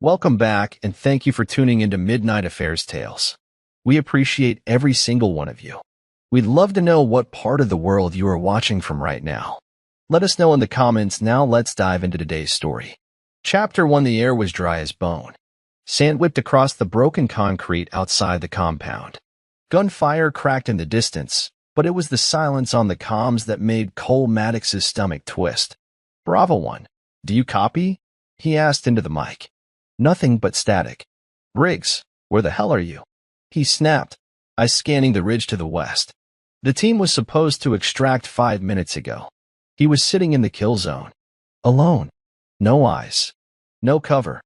Welcome back, and thank you for tuning into Midnight Affairs Tales. We appreciate every single one of you. We'd love to know what part of the world you are watching from right now. Let us know in the comments. Now let's dive into today's story. Chapter 1. The air was dry as bone. Sand whipped across the broken concrete outside the compound. Gunfire cracked in the distance, but it was the silence on the comms that made Cole Maddox's stomach twist. "Bravo 1. Do you copy?" he asked into the mic. "Nothing but static." "Briggs, where the hell are you?" he snapped, eyes scanning the ridge to the west. The team was supposed to extract 5 minutes ago. He was sitting in the kill zone. Alone. No eyes. No cover.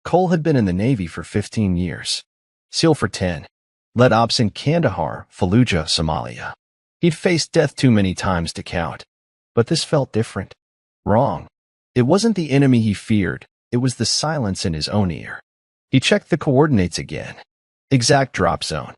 Cole had been in the Navy for 15 years. SEAL for 10. Led ops in Kandahar, Fallujah, Somalia. He'd faced death too many times to count. But this felt different. Wrong. It wasn't the enemy he feared. It was the silence in his own ear. He checked the coordinates again. Exact drop zone.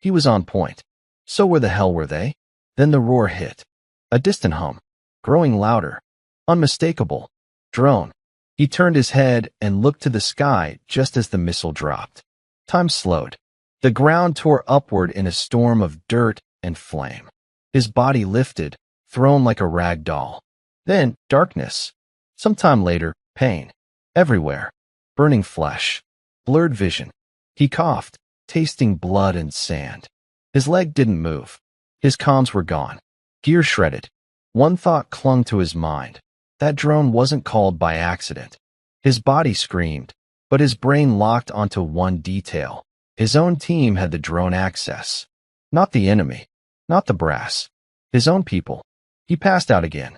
He was on point. So where the hell were they? Then the roar hit. A distant hum. Growing louder. Unmistakable. Drone. He turned his head and looked to the sky just as the missile dropped. Time slowed. The ground tore upward in a storm of dirt and flame. His body lifted, thrown like a rag doll. Then, darkness. Sometime later, pain. Everywhere. Burning flesh. Blurred vision. He coughed, tasting blood and sand. His leg didn't move. His comms were gone. Gear shredded. One thought clung to his mind. That drone wasn't called by accident. His body screamed, but his brain locked onto one detail. His own team had the drone access. Not the enemy. Not the brass. His own people. He passed out again.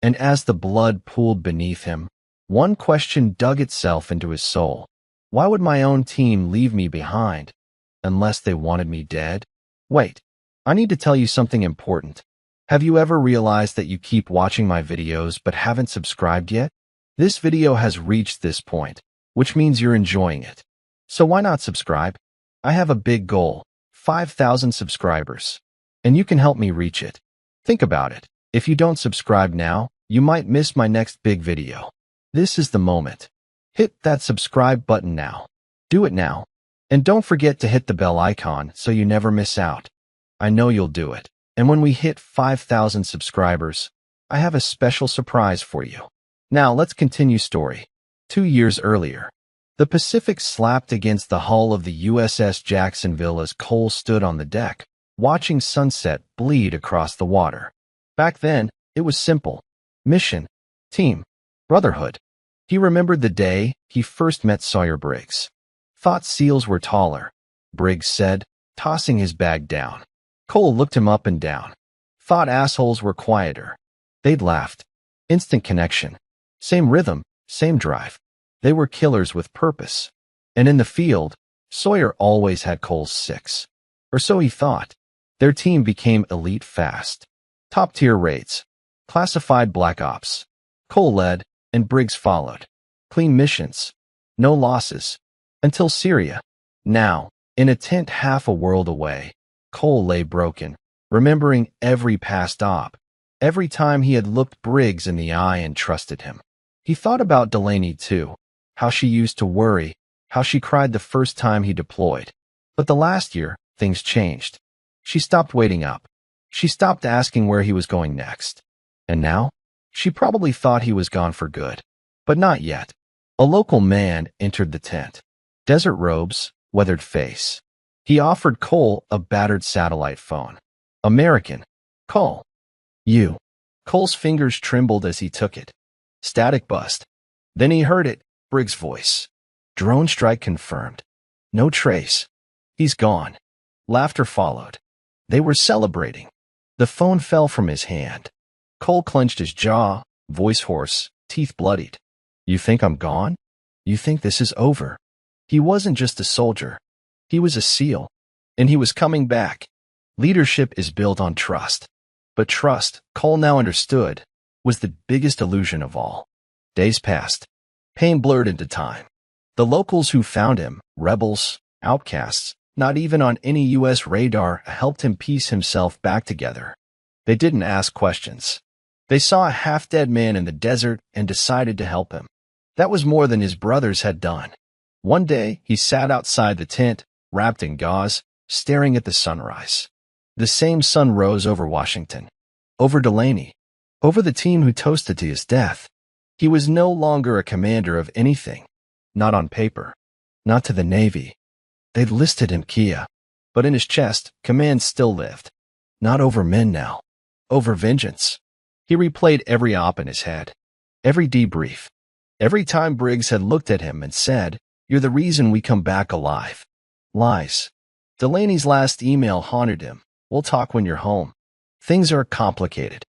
And as the blood pooled beneath him, one question dug itself into his soul. Why would my own team leave me behind? Unless they wanted me dead? Wait, I need to tell you something important. Have you ever realized that you keep watching my videos but haven't subscribed yet? This video has reached this point, which means you're enjoying it. So why not subscribe? I have a big goal, 5,000 subscribers, and you can help me reach it. Think about it. If you don't subscribe now, you might miss my next big video. This is the moment. Hit that subscribe button now. Do it now. And don't forget to hit the bell icon so you never miss out. I know you'll do it. And when we hit 5,000 subscribers, I have a special surprise for you. Now let's continue story. 2 years earlier, the Pacific slapped against the hull of the USS Jacksonville as Cole stood on the deck, watching sunset bleed across the water. Back then, it was simple. Mission, team, brotherhood. He remembered the day he first met Sawyer Briggs. Thought SEALs were taller, Briggs said, tossing his bag down. Cole looked him up and down. Thought assholes were quieter. They'd laughed. Instant connection. Same rhythm, same drive. They were killers with purpose. And in the field, Sawyer always had Cole's six. Or so he thought. Their team became elite fast. Top-tier raids. Classified black ops. Cole led, and Briggs followed. Clean missions. No losses. Until Syria. Now, in a tent half a world away, Cole lay broken, remembering every past op. Every time he had looked Briggs in the eye and trusted him. He thought about Delaney too. How she used to worry. How she cried the first time he deployed. But the last year, things changed. She stopped waiting up. She stopped asking where he was going next. And now? She probably thought he was gone for good. But not yet. A local man entered the tent. Desert robes, weathered face. He offered Cole a battered satellite phone. American. Call. You. Cole's fingers trembled as he took it. Static bust. Then he heard it, Briggs' voice. Drone strike confirmed. No trace. He's gone. Laughter followed. They were celebrating. The phone fell from his hand. Cole clenched his jaw, voice hoarse, teeth bloodied. You think I'm gone? You think this is over? He wasn't just a soldier. He was a SEAL. And he was coming back. Leadership is built on trust. But trust, Cole now understood, was the biggest illusion of all. Days passed. Pain blurred into time. The locals who found him, rebels, outcasts, not even on any U.S. radar, helped him piece himself back together. They didn't ask questions. They saw a half-dead man in the desert and decided to help him. That was more than his brothers had done. One day, he sat outside the tent, wrapped in gauze, staring at the sunrise. The same sun rose over Washington, over Delaney, over the team who toasted to his death. He was no longer a commander of anything, not on paper, not to the Navy. They'd listed him Kia, but in his chest, command still lived. Not over men now, over vengeance. He replayed every op in his head, every debrief, every time Briggs had looked at him and said, "You're the reason we come back alive." Lies. Delaney's last email haunted him. "We'll talk when you're home." Things are complicated.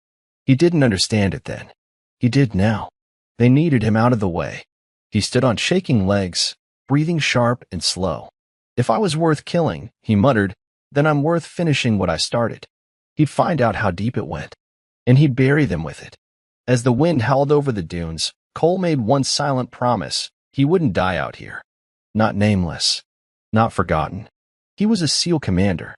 He didn't understand it then. He did now. They needed him out of the way. He stood on shaking legs, breathing sharp and slow. "If I was worth killing," he muttered, "then I'm worth finishing what I started." He'd find out how deep it went, and he'd bury them with it. As the wind howled over the dunes, Cole made one silent promise: he wouldn't die out here. Not nameless. Not forgotten. He was a SEAL commander,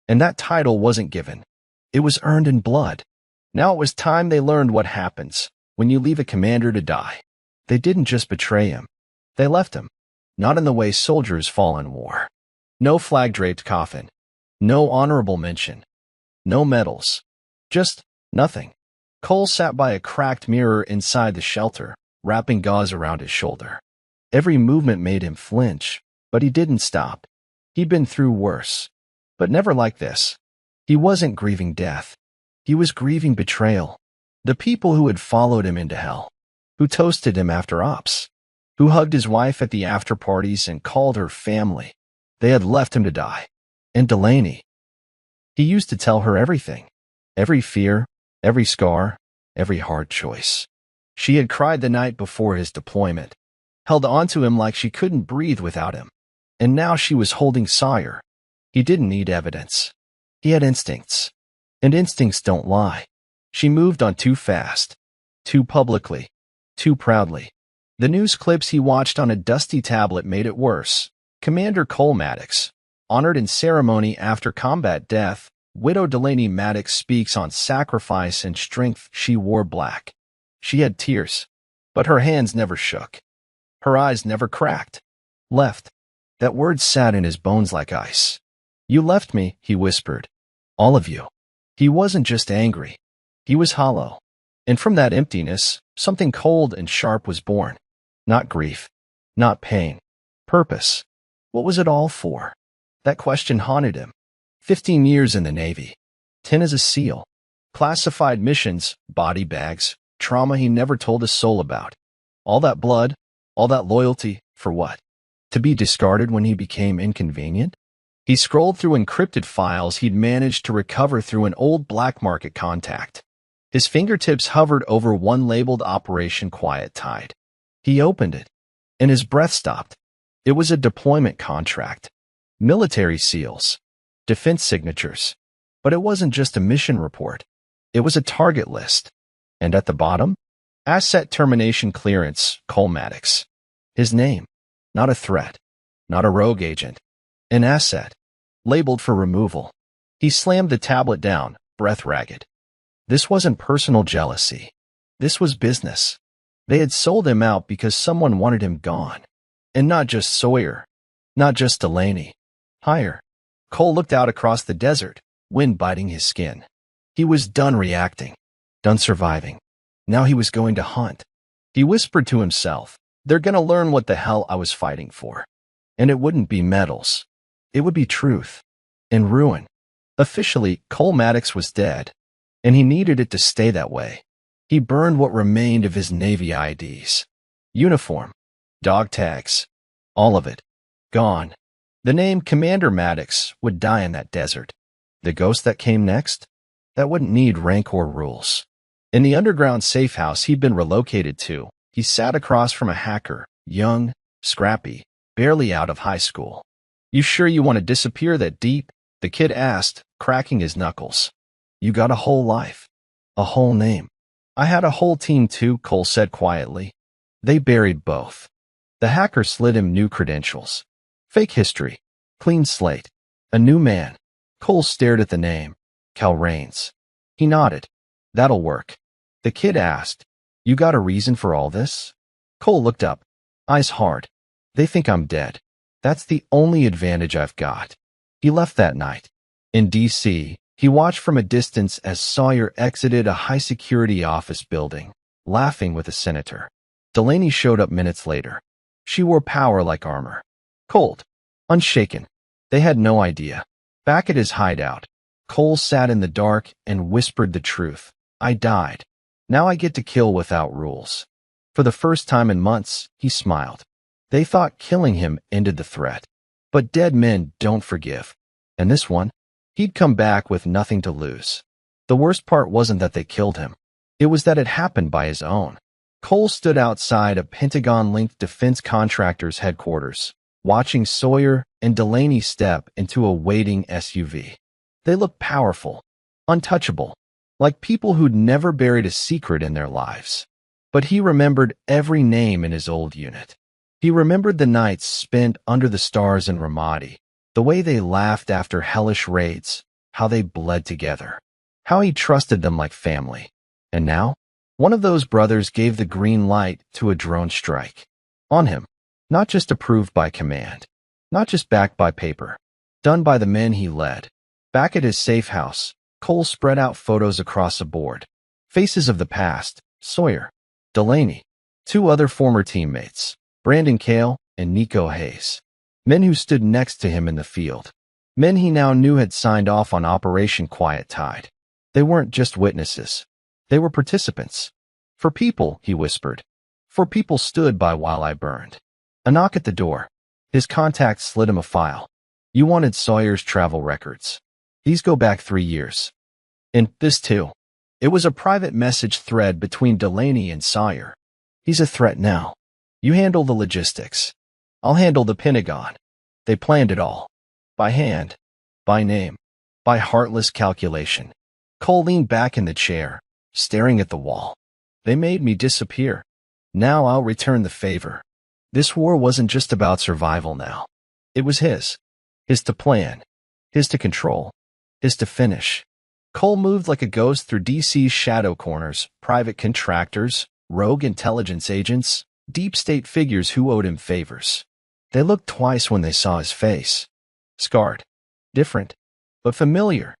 and that title wasn't given. It was earned in blood. Now it was time they learned what happens when you leave a commander to die. They didn't just betray him. They left him. Not in the way soldiers fall in war. No flag-draped coffin. No honorable mention. No medals. Just nothing. Cole sat by a cracked mirror inside the shelter, wrapping gauze around his shoulder. Every movement made him flinch, but he didn't stop. He'd been through worse, but never like this. He wasn't grieving death. He was grieving betrayal. The people who had followed him into hell, who toasted him after ops, who hugged his wife at the after-parties and called her family. They had left him to die. And Delaney. He used to tell her everything. Every fear, every scar, every hard choice. She had cried the night before his deployment, held onto him like she couldn't breathe without him. And now she was holding Sawyer. He didn't need evidence. He had instincts. And instincts don't lie. She moved on too fast. Too publicly. Too proudly. The news clips he watched on a dusty tablet made it worse. Commander Cole Maddox, honored in ceremony after combat death. Widow Delaney Maddox speaks on sacrifice and strength. She wore black. She had tears, but her hands never shook. Her eyes never cracked. Left. That word sat in his bones like ice. "You left me," he whispered. "All of you." He wasn't just angry. He was hollow. And from that emptiness, something cold and sharp was born. Not grief. Not pain. Purpose. What was it all for? That question haunted him. 15 years in the Navy. 10 as a SEAL. Classified missions, body bags, trauma he never told a soul about. All that blood, all that loyalty, for what? To be discarded when he became inconvenient? He scrolled through encrypted files he'd managed to recover through an old black market contact. His fingertips hovered over one labeled Operation Quiet Tide. He opened it, and his breath stopped. It was a deployment contract. Military SEALs. Defense signatures. But it wasn't just a mission report. It was a target list. And at the bottom, asset termination clearance, Cole Maddox. His name. Not a threat. Not a rogue agent. An asset. Labeled for removal. He slammed the tablet down, breath ragged. This wasn't personal jealousy. This was business. They had sold him out because someone wanted him gone. And not just Sawyer. Not just Delaney. Higher. Cole looked out across the desert, wind biting his skin. He was done reacting. Done surviving. Now he was going to hunt. He whispered to himself, "They're gonna learn what the hell I was fighting for." And it wouldn't be medals. It would be truth. And ruin. Officially, Cole Maddox was dead. And he needed it to stay that way. He burned what remained of his Navy IDs. Uniform. Dog tags. All of it. Gone. The name Commander Maddox would die in that desert. The ghost that came next? That wouldn't need rank or rules. In the underground safe house he'd been relocated to, he sat across from a hacker, young, scrappy, barely out of high school. "You sure you want to disappear that deep?" the kid asked, cracking his knuckles. "You got a whole life. A whole name." "I had a whole team too," Cole said quietly. They buried both. The hacker slid him new credentials. Fake history. Clean slate. A new man. Cole stared at the name. Cal Raines. He nodded. "That'll work." The kid asked, "You got a reason for all this?" Cole looked up. Eyes hard. They think I'm dead. That's the only advantage I've got. He left that night. In D.C., he watched from a distance as Sawyer exited a high-security office building, laughing with a senator. Delaney showed up minutes later. She wore power like armor. Cold. Unshaken. They had no idea. Back at his hideout, Cole sat in the dark and whispered the truth. I died. Now I get to kill without rules. For the first time in months, he smiled. They thought killing him ended the threat. But dead men don't forgive. And this one? He'd come back with nothing to lose. The worst part wasn't that they killed him. It was that it happened by his own. Cole stood outside a Pentagon-linked defense contractor's headquarters, watching Sawyer and Delaney step into a waiting SUV. They looked powerful, untouchable, like people who'd never buried a secret in their lives. But he remembered every name in his old unit. He remembered the nights spent under the stars in Ramadi, the way they laughed after hellish raids, how they bled together, how he trusted them like family. And now, one of those brothers gave the green light to a drone strike. On him, not just approved by command, not just backed by paper, done by the men he led. Back at his safe house, Cole spread out photos across a board. Faces of the past, Sawyer, Delaney, two other former teammates, Brandon Cale and Nico Hayes. Men who stood next to him in the field. Men he now knew had signed off on Operation Quiet Tide. They weren't just witnesses. They were participants. For people, he whispered. For people stood by while I burned. A knock at the door. His contact slid him a file. You wanted Sawyer's travel records. These go back 3 years. And this too. It was a private message thread between Delaney and Sawyer. He's a threat now. You handle the logistics. I'll handle the Pentagon. They planned it all. By hand. By name. By heartless calculation. Cole leaned back in the chair, staring at the wall. They made me disappear. Now I'll return the favor. This war wasn't just about survival now. It was his. His to plan. His to control. His to finish. Cole moved like a ghost through DC's shadow corners, private contractors, rogue intelligence agents, deep state figures who owed him favors. They looked twice when they saw his face. Scarred. Different. But familiar.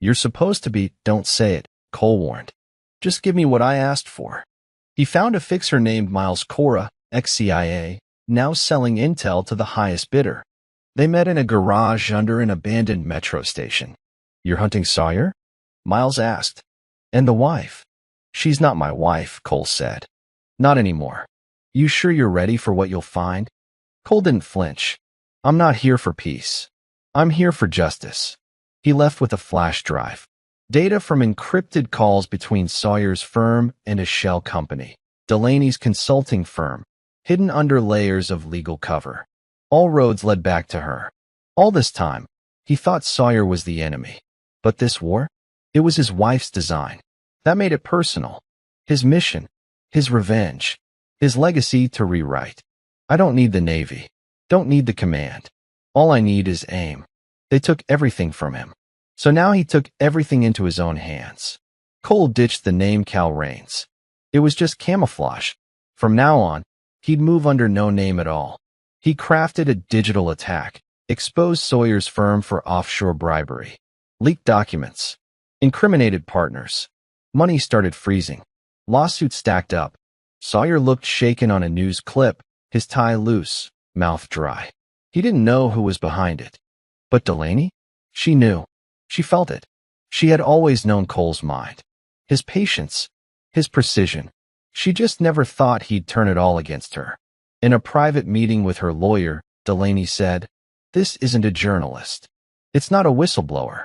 You're supposed to be, don't say it, Cole warned. Just give me what I asked for. He found a fixer named Miles Cora, ex-CIA, now selling intel to the highest bidder. They met in a garage under an abandoned metro station. You're hunting Sawyer? Miles asked. And the wife? She's not my wife, Cole said. Not anymore. You sure you're ready for what you'll find? Cole didn't flinch. I'm not here for peace. I'm here for justice. He left with a flash drive. Data from encrypted calls between Sawyer's firm and a shell company, Delaney's consulting firm, hidden under layers of legal cover. All roads led back to her. All this time, he thought Sawyer was the enemy. But this war? It was his wife's design. That made it personal. His mission. His revenge. His legacy to rewrite. I don't need the Navy. Don't need the command. All I need is aim. They took everything from him. So now he took everything into his own hands. Cole ditched the name Cal Rains. It was just camouflage. From now on, he'd move under no name at all. He crafted a digital attack, exposed Sawyer's firm for offshore bribery, leaked documents, incriminated partners. Money started freezing. Lawsuits stacked up. Sawyer looked shaken on a news clip, his tie loose, mouth dry. He didn't know who was behind it. But Delaney? She knew. She felt it. She had always known Cole's mind. His patience. His precision. She just never thought he'd turn it all against her. In a private meeting with her lawyer, Delaney said, "This isn't a journalist. It's not a whistleblower.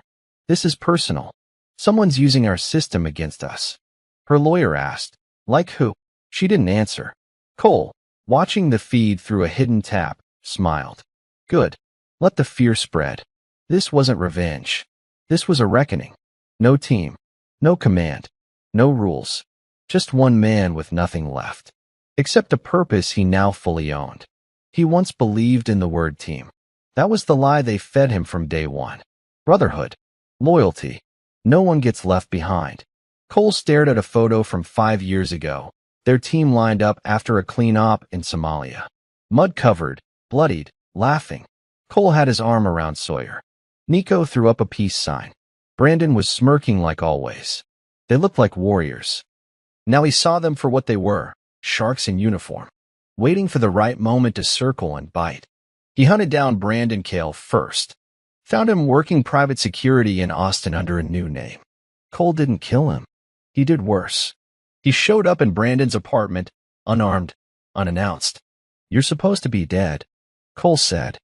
This is personal. Someone's using our system against us." Her lawyer asked, "Like who?" She didn't answer. Cole, watching the feed through a hidden tap, smiled. Good. Let the fear spread. This wasn't revenge. This was a reckoning. No team. No command. No rules. Just one man with nothing left. Except a purpose he now fully owned. He once believed in the word team. That was the lie they fed him from day one. Brotherhood. Loyalty. No one gets left behind. Cole stared at a photo from 5 years ago. Their team lined up after a clean-op in Somalia. Mud-covered, bloodied, laughing. Cole had his arm around Sawyer. Nico threw up a peace sign. Brandon was smirking like always. They looked like warriors. Now he saw them for what they were, sharks in uniform, waiting for the right moment to circle and bite. He hunted down Brandon Cale first. Found him working private security in Austin under a new name. Cole didn't kill him. He did worse. He showed up in Brandon's apartment, unarmed, unannounced. "You're supposed to be dead," Cole said.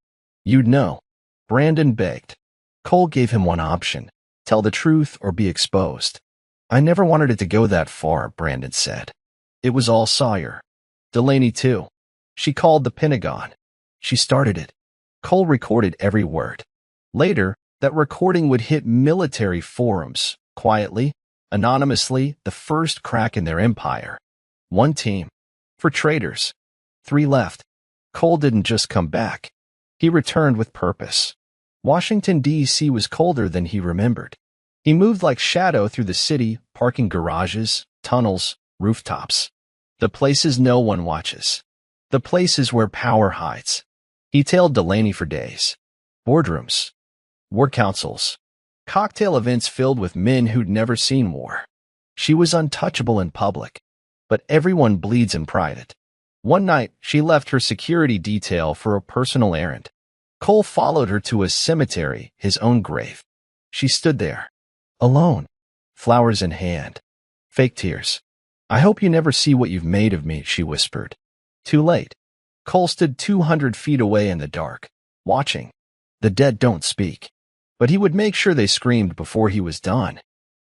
"You'd know." Brandon begged. Cole gave him one option: tell the truth or be exposed. "I never wanted it to go that far," Brandon said. It was all Sawyer. Delaney, too. She called the Pentagon. She started it. Cole recorded every word. Later, that recording would hit military forums, quietly, anonymously, the first crack in their empire. One team. For traitors. 3 left. Cole didn't just come back. He returned with purpose. Washington, D.C. was colder than he remembered. He moved like shadow through the city, parking garages, tunnels, rooftops. The places no one watches. The places where power hides. He tailed Delaney for days. Boardrooms. War councils. Cocktail events filled with men who'd never seen war. She was untouchable in public, but everyone bleeds in private. One night, she left her security detail for a personal errand. Cole followed her to a cemetery, his own grave. She stood there, alone, flowers in hand. Fake tears. "I hope you never see what you've made of me," she whispered. Too late. Cole stood 200 feet away in the dark, watching. The dead don't speak. But he would make sure they screamed before he was done.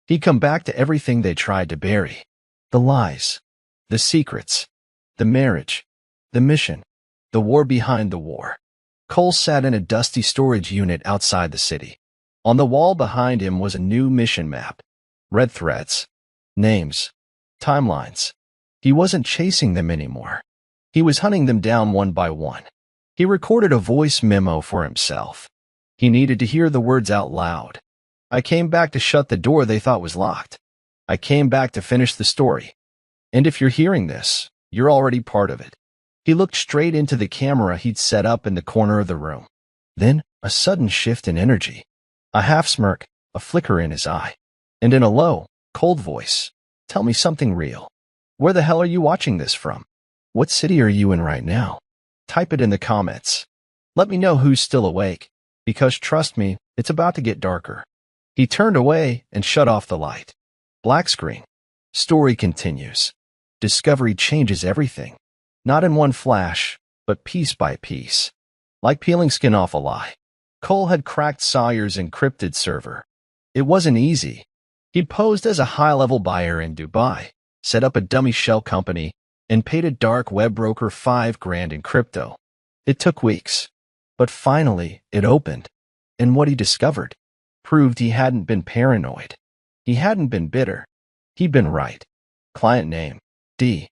He'd come back to everything they tried to bury. The lies. The secrets. The marriage. The mission. The war behind the war. Cole sat in a dusty storage unit outside the city. On the wall behind him was a new mission map. Red threads. Names. Timelines. He wasn't chasing them anymore. He was hunting them down one by one. He recorded a voice memo for himself. He needed to hear the words out loud. "I came back to shut the door they thought was locked. I came back to finish the story. And if you're hearing this, you're already part of it." He looked straight into the camera he'd set up in the corner of the room. Then, a sudden shift in energy. A half smirk, a flicker in his eye. And in a low, cold voice, "Tell me something real. Where the hell are you watching this from? What city are you in right now? Type it in the comments. Let me know who's still awake, because trust me, it's about to get darker." He turned away and shut off the light. Black screen. Story continues. Discovery changes everything. Not in one flash, but piece by piece. Like peeling skin off a lie. Cole had cracked Sawyer's encrypted server. It wasn't easy. He'd posed as a high-level buyer in Dubai, set up a dummy shell company, and paid a dark web broker $5,000 in crypto. It took weeks. But finally, it opened. And what he discovered proved he hadn't been paranoid. He hadn't been bitter. He'd been right. Client name, D.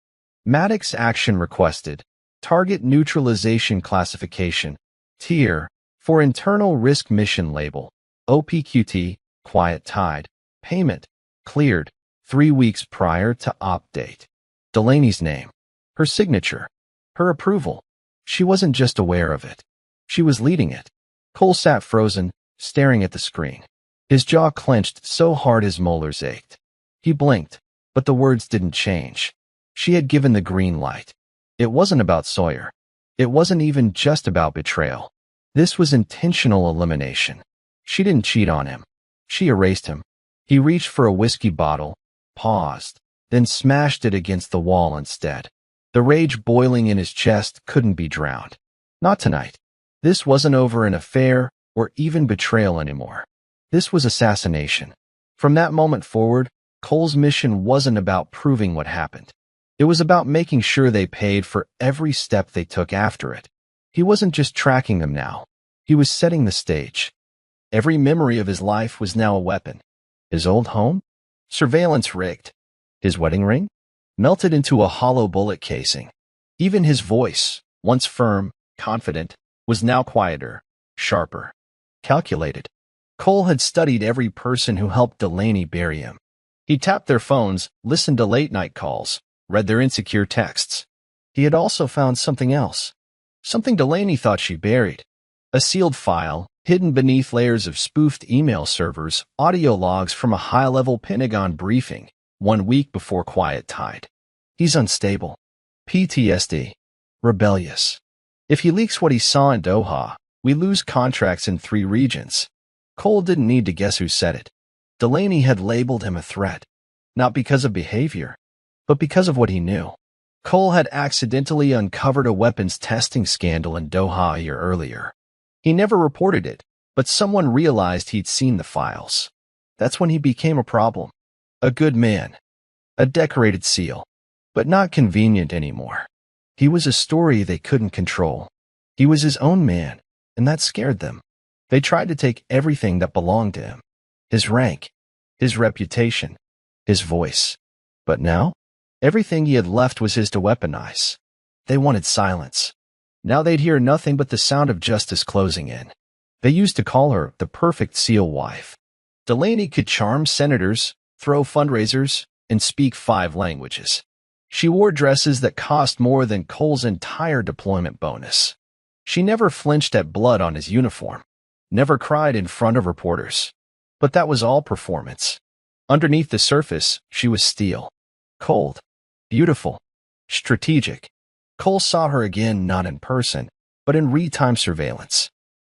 Maddox action requested. Target neutralization classification. Tier, for internal risk mission label. OPQT, quiet tide. Payment, cleared, 3 weeks prior to opt date. Delaney's name. Her signature. Her approval. She wasn't just aware of it. She was leading it. Cole sat frozen, staring at the screen. His jaw clenched so hard his molars ached. He blinked, but the words didn't change. She had given the green light. It wasn't about Sawyer. It wasn't even just about betrayal. This was intentional elimination. She didn't cheat on him. She erased him. He reached for a whiskey bottle, paused, then smashed it against the wall instead. The rage boiling in his chest couldn't be drowned. Not tonight. This wasn't over an affair or even betrayal anymore. This was assassination. From that moment forward, Cole's mission wasn't about proving what happened. It was about making sure they paid for every step they took after it. He wasn't just tracking them now. He was setting the stage. Every memory of his life was now a weapon. His old home? Surveillance rigged. His wedding ring? Melted into a hollow bullet casing. Even his voice, once firm, confident, was now quieter, sharper, calculated. Cole had studied every person who helped Delaney bury him. He tapped their phones, listened to late-night calls, read their insecure texts. He had also found something else. Something Delaney thought she buried. A sealed file, hidden beneath layers of spoofed email servers, audio logs from a high-level Pentagon briefing, 1 week before Quiet Tide. He's unstable. PTSD. Rebellious. If he leaks what he saw in Doha, we lose contracts in 3 regions. Cole didn't need to guess who said it. Delaney had labeled him a threat, not because of behavior, but because of what he knew. Cole had accidentally uncovered a weapons testing scandal in Doha a year earlier. He never reported it, but someone realized he'd seen the files. That's when he became a problem. A good man. A decorated SEAL. But not convenient anymore. He was a story they couldn't control. He was his own man, and that scared them. They tried to take everything that belonged to him. His rank, his reputation, his voice. But now, everything he had left was his to weaponize. They wanted silence. Now they'd hear nothing but the sound of justice closing in. They used to call her the perfect SEAL wife. Delaney could charm senators, throw fundraisers, and speak 5 languages. She wore dresses that cost more than Cole's entire deployment bonus. She never flinched at blood on his uniform, never cried in front of reporters. But that was all performance. Underneath the surface, she was steel. Cold. Beautiful. Strategic. Cole saw her again not in person, but in real-time surveillance.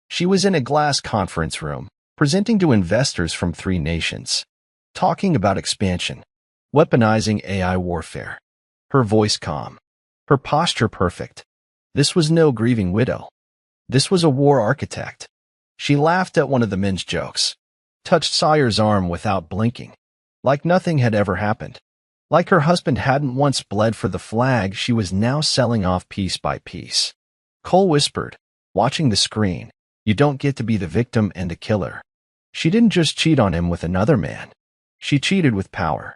She was in a glass conference room, presenting to investors from 3 nations, talking about expansion, weaponizing AI warfare. Her voice calm, her posture perfect. This was no grieving widow. This was a war architect. She laughed at one of the men's jokes, touched Sawyer's arm without blinking, like nothing had ever happened. Like her husband hadn't once bled for the flag she was now selling off piece by piece. Cole whispered, watching the screen, "You don't get to be the victim and the killer." She didn't just cheat on him with another man. She cheated with power,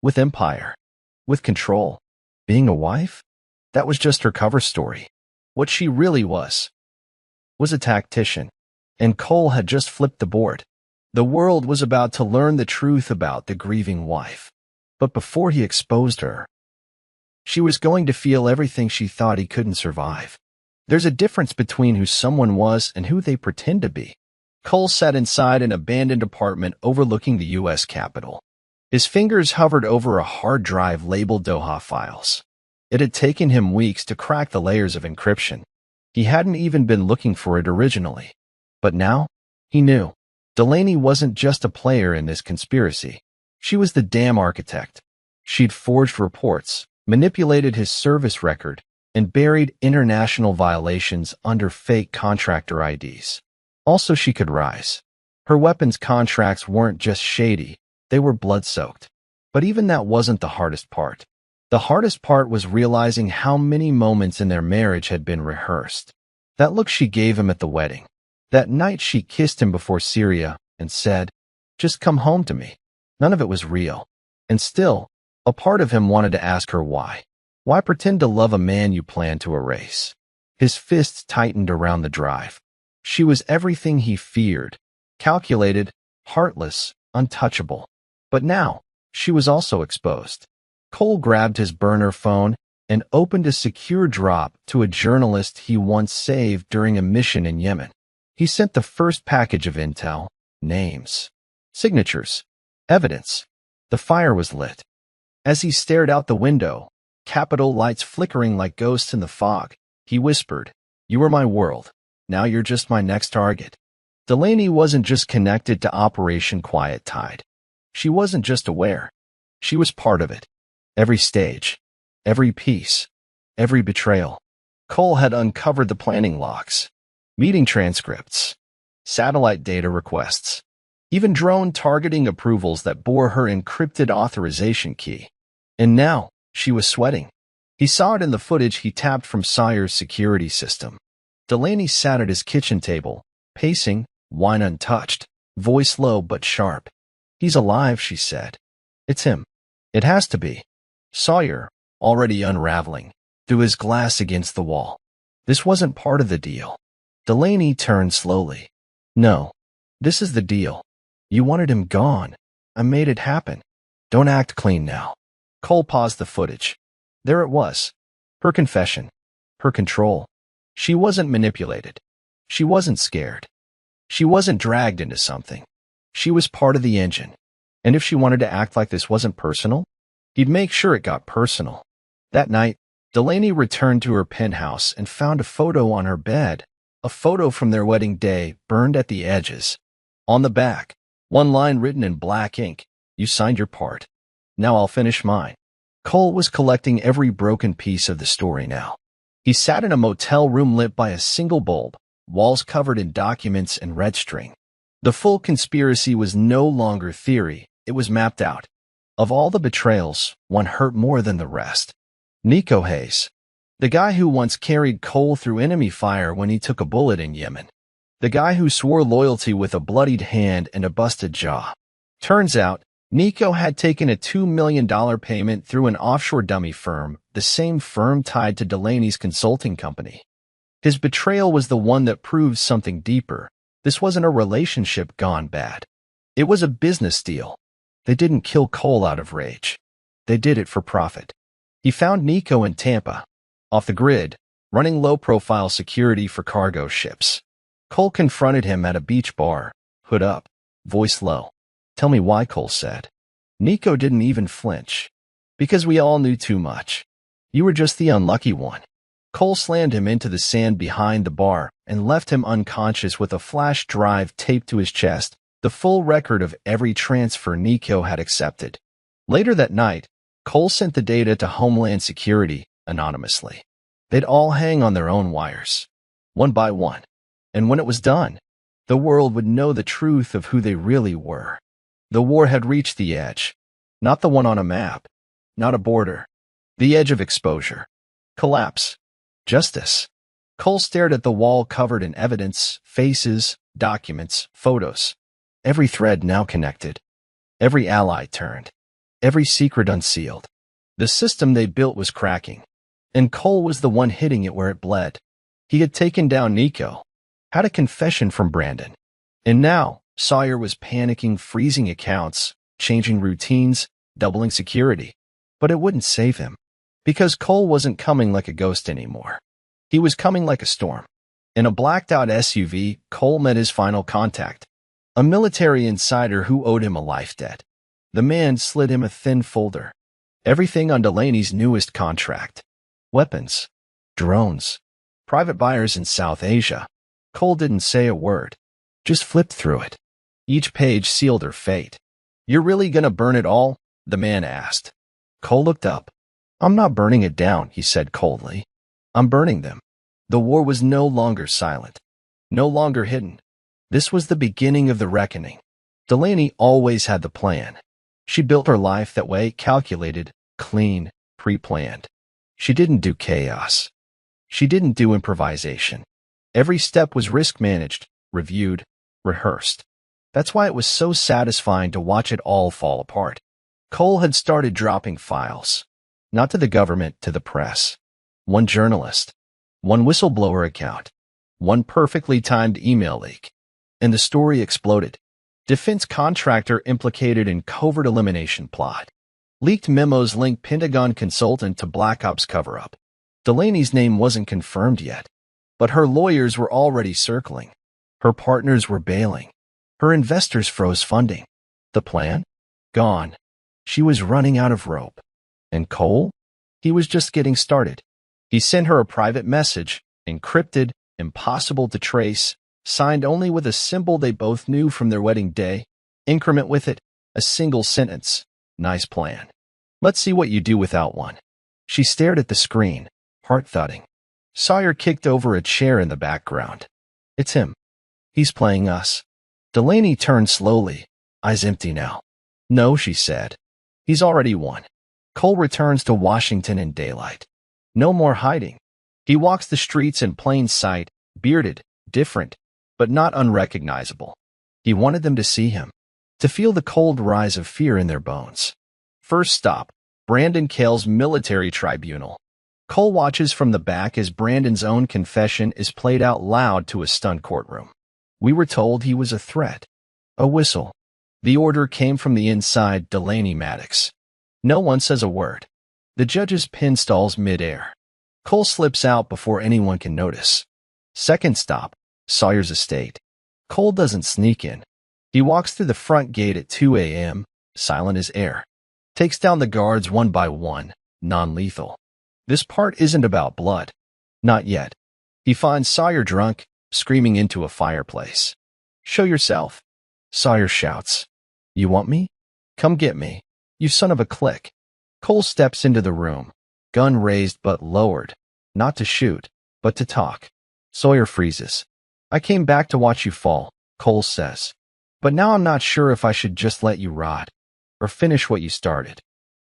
with empire, with control. Being a wife? That was just her cover story. What she really was a tactician. And Cole had just flipped the board. The world was about to learn the truth about the grieving wife. But before he exposed her, she was going to feel everything she thought he couldn't survive. There's a difference between who someone was and who they pretend to be. Cole sat inside an abandoned apartment overlooking the U.S. Capitol. His fingers hovered over a hard drive labeled Doha files. It had taken him weeks to crack the layers of encryption. He hadn't even been looking for it originally. But now, he knew. Delaney wasn't just a player in this conspiracy. She was the damn architect. She'd forged reports, manipulated his service record, and buried international violations under fake contractor IDs. Also, she could rise. Her weapons contracts weren't just shady, they were blood-soaked. But even that wasn't the hardest part. The hardest part was realizing how many moments in their marriage had been rehearsed. That look she gave him at the wedding. That night she kissed him before Syria and said, "Just come home to me." None of it was real. And still, a part of him wanted to ask her why. Why pretend to love a man you plan to erase? His fists tightened around the drive. She was everything he feared. Calculated, heartless, untouchable. But now, she was also exposed. Cole grabbed his burner phone and opened a secure drop to a journalist he once saved during a mission in Yemen. He sent the first package of intel, names, signatures, evidence. The fire was lit. As he stared out the window, Capitol lights flickering like ghosts in the fog, he whispered, "You were my world. Now you're just my next target." Delaney wasn't just connected to Operation Quiet Tide. She wasn't just aware. She was part of it. Every stage, every piece, every betrayal. Cole had uncovered the planning logs, meeting transcripts, satellite data requests, even drone targeting approvals that bore her encrypted authorization key. And now, she was sweating. He saw it in the footage he tapped from Sawyer's security system. Delaney sat at his kitchen table, pacing, wine untouched, voice low but sharp. "He's alive," she said. "It's him. It has to be." Sawyer, already unraveling, threw his glass against the wall. This wasn't part of the deal. Delaney turned slowly. "No, this is the deal. You wanted him gone. I made it happen. Don't act clean now." Cole paused the footage. There it was. Her confession. Her control. She wasn't manipulated. She wasn't scared. She wasn't dragged into something. She was part of the engine. And if she wanted to act like this wasn't personal, he'd make sure it got personal. That night, Delaney returned to her penthouse and found a photo on her bed, a photo from their wedding day burned at the edges. On the back, one line written in black ink, "You signed your part. Now I'll finish mine." Cole was collecting every broken piece of the story now. He sat in a motel room lit by a single bulb, walls covered in documents and red string. The full conspiracy was no longer theory, it was mapped out. Of all the betrayals, one hurt more than the rest. Nico Hayes, the guy who once carried Cole through enemy fire when he took a bullet in Yemen. The guy who swore loyalty with a bloodied hand and a busted jaw. Turns out, Nico had taken a $2 million payment through an offshore dummy firm, the same firm tied to Delaney's consulting company. His betrayal was the one that proved something deeper. This wasn't a relationship gone bad. It was a business deal. They didn't kill Cole out of rage. They did it for profit. He found Nico in Tampa, off the grid, running low-profile security for cargo ships. Cole confronted him at a beach bar, hood up, voice low. "Tell me why," Cole said. Nico didn't even flinch. "Because we all knew too much. You were just the unlucky one." Cole slammed him into the sand behind the bar and left him unconscious with a flash drive taped to his chest, the full record of every transfer Nico had accepted. Later that night, Cole sent the data to Homeland Security, anonymously. They'd all hang on their own wires, one by one. And when it was done, the world would know the truth of who they really were. The war had reached the edge. Not the one on a map. Not a border. The edge of exposure. Collapse. Justice. Cole stared at the wall covered in evidence, faces, documents, photos. Every thread now connected. Every ally turned. Every secret unsealed. The system they built was cracking. And Cole was the one hitting it where it bled. He had taken down Nico. Had a confession from Brandon. And now, Sawyer was panicking, freezing accounts, changing routines, doubling security. But it wouldn't save him. Because Cole wasn't coming like a ghost anymore. He was coming like a storm. In a blacked-out SUV, Cole met his final contact. A military insider who owed him a life debt. The man slid him a thin folder. Everything on Delaney's newest contract. Weapons. Drones. Private buyers in South Asia. Cole didn't say a word. Just flipped through it. Each page sealed her fate. "You're really gonna burn it all?" the man asked. Cole looked up. "I'm not burning it down," he said coldly. "I'm burning them." The war was no longer silent. No longer hidden. This was the beginning of the reckoning. Delaney always had the plan. She built her life that way, calculated, clean, pre-planned. She didn't do chaos. She didn't do improvisation. Every step was risk-managed, reviewed, rehearsed. That's why it was so satisfying to watch it all fall apart. Cole had started dropping files. Not to the government, to the press. One journalist. One whistleblower account. One perfectly timed email leak. And the story exploded. Defense contractor implicated in covert elimination plot. Leaked memos linked Pentagon consultant to Black Ops cover-up. Delaney's name wasn't confirmed yet, but her lawyers were already circling. Her partners were bailing. Her investors froze funding. The plan? Gone. She was running out of rope. And Cole? He was just getting started. He sent her a private message, encrypted, impossible to trace, signed only with a symbol they both knew from their wedding day. Increment with it, a single sentence. "Nice plan. Let's see what you do without one." She stared at the screen, heart thudding. Sawyer kicked over a chair in the background. "It's him. He's playing us." Delaney turned slowly, eyes empty now. "No," she said. "He's already won." Cole returns to Washington in daylight. No more hiding. He walks the streets in plain sight, bearded, different, but not unrecognizable. He wanted them to see him, to feel the cold rise of fear in their bones. First stop, Brandon Cale's military tribunal. Cole watches from the back as Brandon's own confession is played out loud to a stunned courtroom. "We were told he was a threat." A whistle. The order came from the inside, Delaney Maddox. No one says a word. The judge's pin stalls mid-air. Cole slips out before anyone can notice. Second stop, Sawyer's estate. Cole doesn't sneak in. He walks through the front gate at 2 a.m., silent as air. Takes down the guards one by one, non-lethal. This part isn't about blood. Not yet. He finds Sawyer drunk, screaming into a fireplace. "Show yourself," Sawyer shouts. "You want me? Come get me, you son of a click." Cole steps into the room, gun raised but lowered, not to shoot, but to talk. Sawyer freezes. "I came back to watch you fall," Cole says. "But now I'm not sure if I should just let you rot, or finish what you started."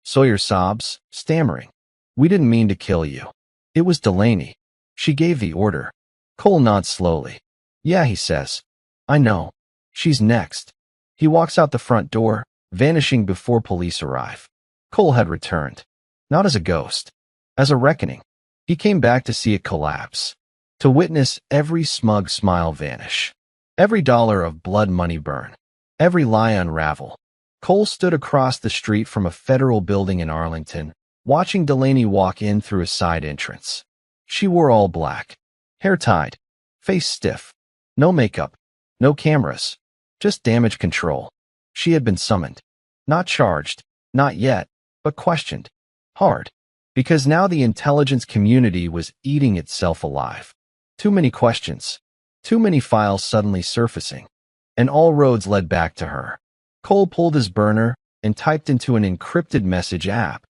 Sawyer sobs, stammering. "We didn't mean to kill you. It was Delaney. She gave the order." Cole nods slowly. "Yeah," he says. "I know. She's next." He walks out the front door, vanishing before police arrive. Cole had returned. Not as a ghost. As a reckoning. He came back to see it collapse. To witness every smug smile vanish. Every dollar of blood money burn. Every lie unravel. Cole stood across the street from a federal building in Arlington, watching Delaney walk in through a side entrance. She wore all black. Hair tied. Face stiff. No makeup. No cameras. Just damage control. She had been summoned. Not charged. Not yet. But questioned. Hard. Because now the intelligence community was eating itself alive. Too many questions. Too many files suddenly surfacing. And all roads led back to her. Cole pulled his burner and typed into an encrypted message app.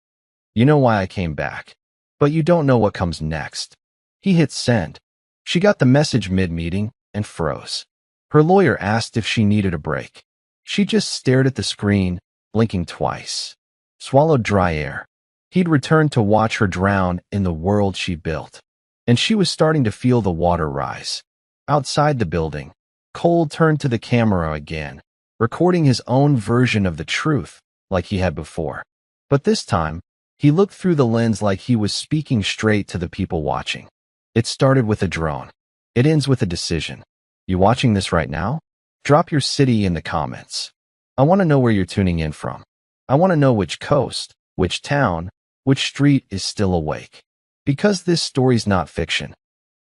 "You know why I came back. But you don't know what comes next." He hit send. She got the message mid-meeting and froze. Her lawyer asked if she needed a break. She just stared at the screen, blinking twice. Swallowed dry air. He'd returned to watch her drown in the world she built. And she was starting to feel the water rise. Outside the building, Cole turned to the camera again, recording his own version of the truth, like he had before. But this time, he looked through the lens like he was speaking straight to the people watching. It started with a drone. It ends with a decision. You watching this right now? Drop your city in the comments. I want to know where you're tuning in from. I want to know which coast, which town, which street is still awake. Because this story's not fiction.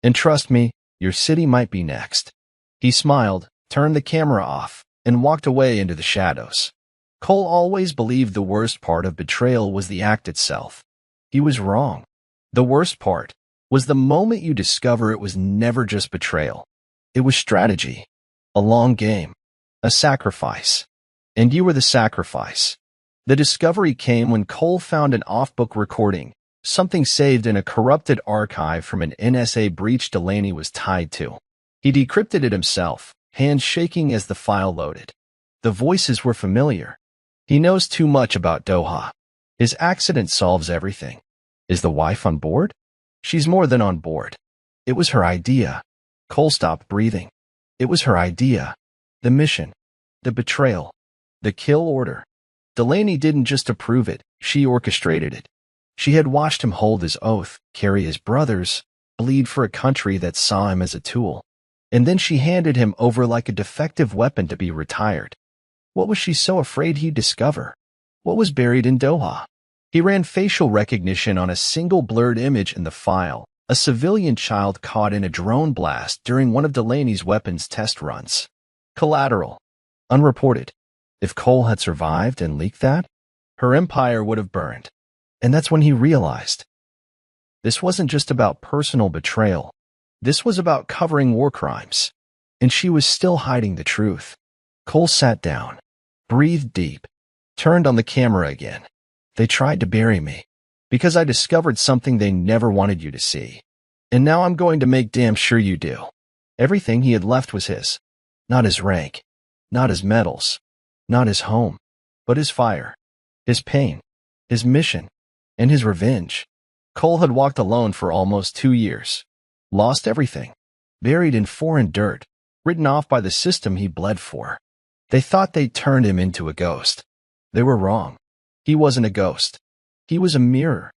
And trust me, your city might be next. He smiled, turned the camera off, and walked away into the shadows. Cole always believed the worst part of betrayal was the act itself. He was wrong. The worst part was the moment you discover it was never just betrayal. It was strategy, a long game, a sacrifice. And you were the sacrifice. The discovery came when Cole found an off-book recording, something saved in a corrupted archive from an NSA breach Delaney was tied to. He decrypted it himself, hands shaking as the file loaded. The voices were familiar. He knows too much about Doha. His accident solves everything. Is the wife on board? She's more than on board. It was her idea. Cole stopped breathing. It was her idea. The mission. The betrayal. The kill order. Delaney didn't just approve it, she orchestrated it. She had watched him hold his oath, carry his brothers, bleed for a country that saw him as a tool. And then she handed him over like a defective weapon to be retired. What was she so afraid he'd discover? What was buried in Doha? He ran facial recognition on a single blurred image in the file, a civilian child caught in a drone blast during one of Delaney's weapons test runs. Collateral. Unreported. If Cole had survived and leaked that, her empire would have burned. And that's when he realized. This wasn't just about personal betrayal. This was about covering war crimes. And she was still hiding the truth. Cole sat down, breathed deep, turned on the camera again. They tried to bury me. Because I discovered something they never wanted you to see. And now I'm going to make damn sure you do. Everything he had left was his. Not his rank. Not his medals. Not his home. But his fire. His pain. His mission. And his revenge. Cole had walked alone for almost 2 years. Lost everything. Buried in foreign dirt. Written off by the system he bled for. They thought they'd turned him into a ghost. They were wrong. He wasn't a ghost. He was a mirror.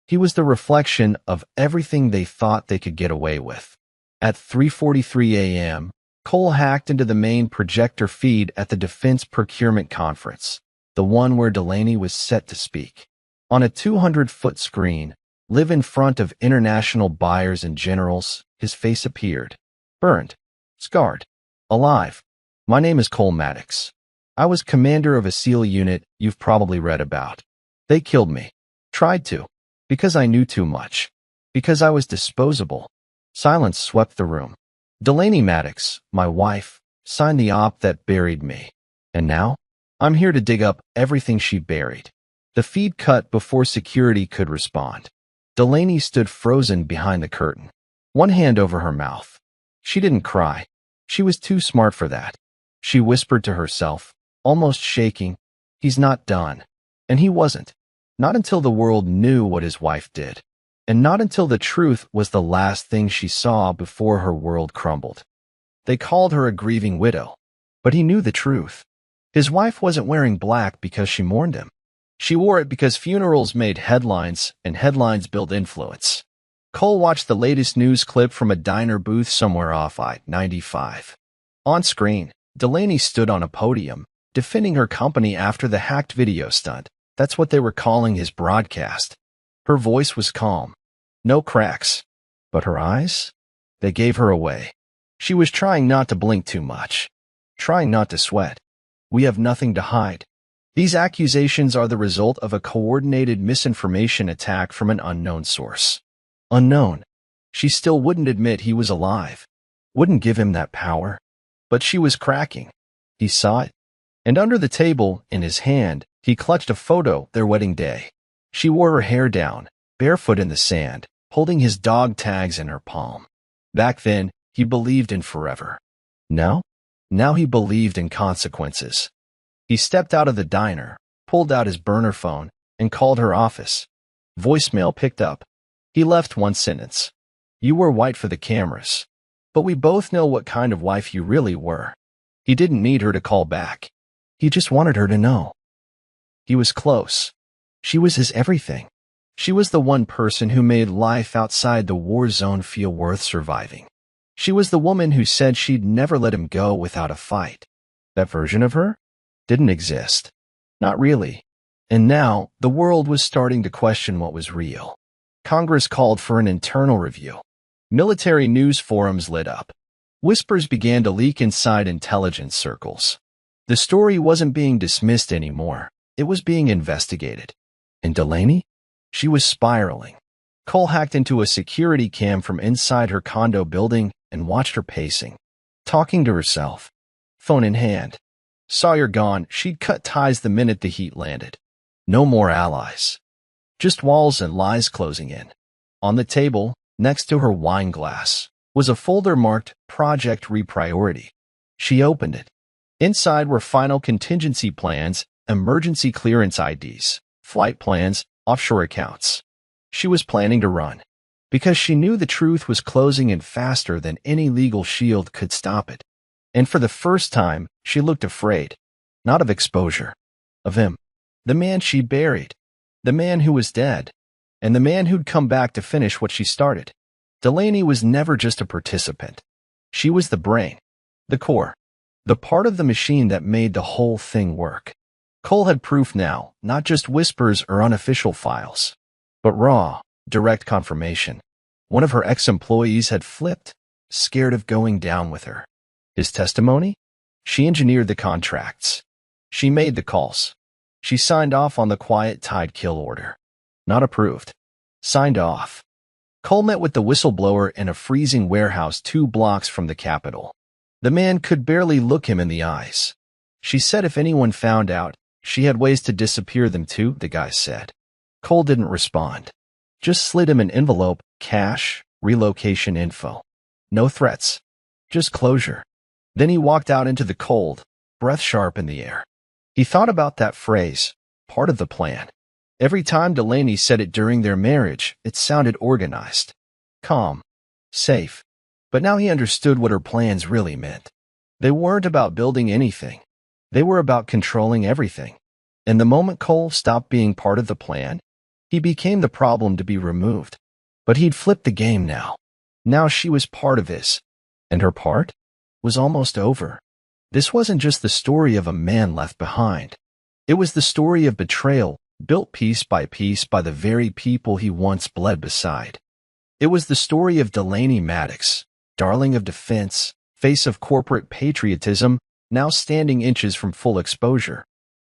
He was the reflection of everything they thought they could get away with. At 3:43 a.m., Cole hacked into the main projector feed at the Defense Procurement Conference, the one where Delaney was set to speak. On a 200-foot screen, live in front of international buyers and generals, his face appeared. Burned. Scarred. Alive. My name is Cole Maddox. I was commander of a SEAL unit you've probably read about. They killed me. Tried to. Because I knew too much. Because I was disposable. Silence swept the room. Delaney Maddox, my wife, signed the op that buried me. And now? I'm here to dig up everything she buried. The feed cut before security could respond. Delaney stood frozen behind the curtain, one hand over her mouth. She didn't cry. She was too smart for that. She whispered to herself, almost shaking, "He's not done." And he wasn't. Not until the world knew what his wife did. And not until the truth was the last thing she saw before her world crumbled. They called her a grieving widow. But he knew the truth. His wife wasn't wearing black because she mourned him. She wore it because funerals made headlines, and headlines build influence. Cole watched the latest news clip from a diner booth somewhere off I-95. On screen, Delaney stood on a podium, defending her company after the hacked video stunt. That's what they were calling his broadcast. Her voice was calm. No cracks. But her eyes? They gave her away. She was trying not to blink too much. Trying not to sweat. We have nothing to hide. These accusations are the result of a coordinated misinformation attack from an unknown source. Unknown. She still wouldn't admit he was alive. Wouldn't give him that power. But she was cracking. He saw it. And under the table, in his hand, he clutched a photo their wedding day. She wore her hair down, barefoot in the sand, holding his dog tags in her palm. Back then, he believed in forever. Now? Now he believed in consequences. He stepped out of the diner, pulled out his burner phone, and called her office. Voicemail picked up. He left one sentence. "You were white for the cameras. But we both know what kind of wife you really were." He didn't need her to call back. He just wanted her to know. He was close. She was his everything. She was the one person who made life outside the war zone feel worth surviving. She was the woman who said she'd never let him go without a fight. That version of her didn't exist. Not really. And now, the world was starting to question what was real. Congress called for an internal review. Military news forums lit up. Whispers began to leak inside intelligence circles. The story wasn't being dismissed anymore. It was being investigated. And Delaney? She was spiraling. Cole hacked into a security cam from inside her condo building and watched her pacing, talking to herself, phone in hand. Saw you're gone, she'd cut ties the minute the heat landed. No more allies. Just walls and lies closing in. On the table, next to her wine glass, was a folder marked Project Repriority. She opened it. Inside were final contingency plans, emergency clearance IDs, flight plans, offshore accounts. She was planning to run. Because she knew the truth was closing in faster than any legal shield could stop it. And for the first time, she looked afraid. Not of exposure. Of him. The man she buried. The man who was dead. And the man who'd come back to finish what she started. Delaney was never just a participant. She was the brain. The core. The part of the machine that made the whole thing work. Cole had proof now, not just whispers or unofficial files. But raw, direct confirmation. One of her ex-employees had flipped, scared of going down with her. His testimony? She engineered the contracts. She made the calls. She signed off on the quiet Tide kill order. Not approved. Signed off. Cole met with the whistleblower in a freezing warehouse 2 blocks from the Capitol. The man could barely look him in the eyes. She said if anyone found out, she had ways to disappear them too, the guy said. Cole didn't respond. Just slid him an envelope, cash, relocation info. No threats. Just closure. Then he walked out into the cold, breath sharp in the air. He thought about that phrase, part of the plan. Every time Delaney said it during their marriage, it sounded organized. Calm. Safe. But now he understood what her plans really meant. They weren't about building anything. They were about controlling everything. And the moment Cole stopped being part of the plan, he became the problem to be removed. But he'd flipped the game now. Now she was part of his. And her part was almost over. This wasn't just the story of a man left behind. It was the story of betrayal, built piece by piece by the very people he once bled beside. It was the story of Delaney Maddox, darling of defense, face of corporate patriotism, now standing inches from full exposure.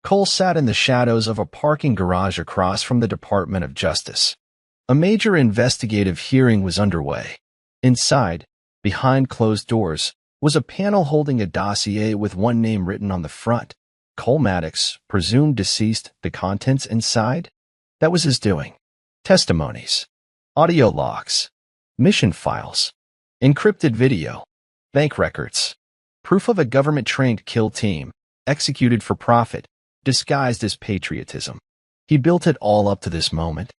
Cole sat in the shadows of a parking garage across from the Department of Justice. A major investigative hearing was underway. Inside, behind closed doors, was a panel holding a dossier with one name written on the front. Cole Maddox, presumed deceased, the contents inside? That was his doing. Testimonies, audio logs, mission files, encrypted video, bank records, proof of a government-trained kill team, executed for profit, disguised as patriotism. He built it all up to this moment.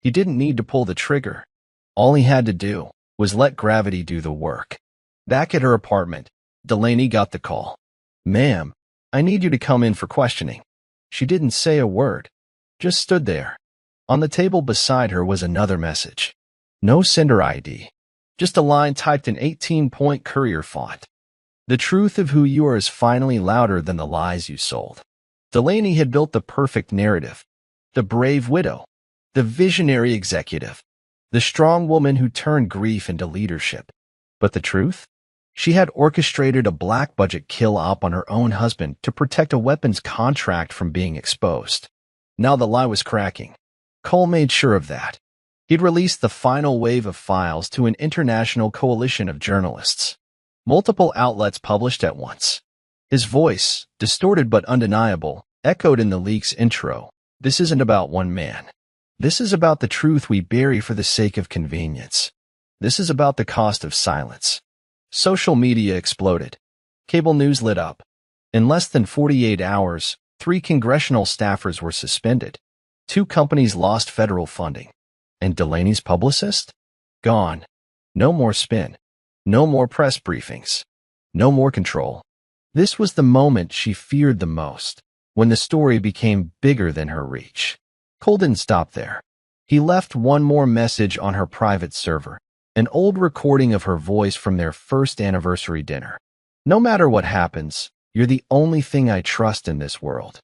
He didn't need to pull the trigger. All he had to do was let gravity do the work. Back at her apartment, Delaney got the call. "Ma'am, I need you to come in for questioning." She didn't say a word, just stood there. On the table beside her was another message. No sender ID, just a line typed in 18-point courier font. "The truth of who you are is finally louder than the lies you sold." Delaney had built the perfect narrative. The brave widow, the visionary executive, the strong woman who turned grief into leadership. But the truth? She had orchestrated a black-budget kill-op on her own husband to protect a weapons contract from being exposed. Now the lie was cracking. Cole made sure of that. He'd released the final wave of files to an international coalition of journalists. Multiple outlets published at once. His voice, distorted but undeniable, echoed in the leak's intro. "This isn't about one man. This is about the truth we bury for the sake of convenience. This is about the cost of silence." Social media exploded. Cable news lit up. In less than 48 hours, 3 congressional staffers were suspended. 2 companies lost federal funding. And Delaney's publicist? Gone. No more spin. No more press briefings. No more control. This was the moment she feared the most, when the story became bigger than her reach. Cole didn't stop there. He left one more message on her private server. An old recording of her voice from their first anniversary dinner. "No matter what happens, you're the only thing I trust in this world."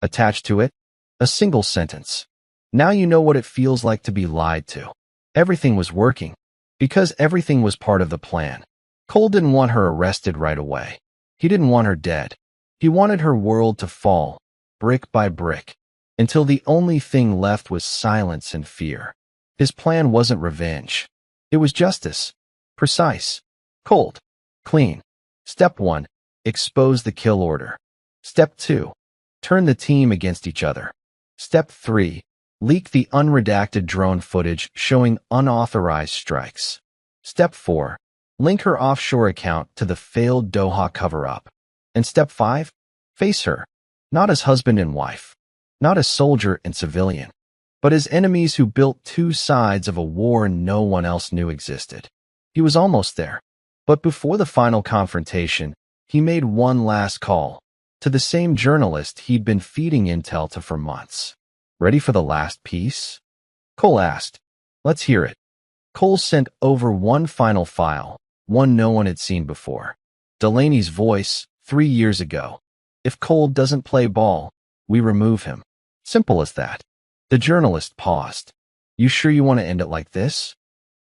Attached to it, a single sentence. "Now you know what it feels like to be lied to." Everything was working, because everything was part of the plan. Cole didn't want her arrested right away. He didn't want her dead. He wanted her world to fall, brick by brick, until the only thing left was silence and fear. His plan wasn't revenge. It was justice. Precise. Cold. Clean. Step 1. Expose the kill order. Step 2. Turn the team against each other. Step 3. Leak the unredacted drone footage showing unauthorized strikes. Step 4. Link her offshore account to the failed Doha cover-up. And Step 5. Face her. Not as husband and wife. Not as soldier and civilian. But as enemies who built 2 sides of a war no one else knew existed. He was almost there. But before the final confrontation, he made one last call to the same journalist he'd been feeding intel to for months. "Ready for the last piece?" Cole asked. "Let's hear it." Cole sent over one final file, one no one had seen before. Delaney's voice, 3 years ago. "If Cole doesn't play ball, we remove him." Simple as that. The journalist paused. "You sure you want to end it like this?"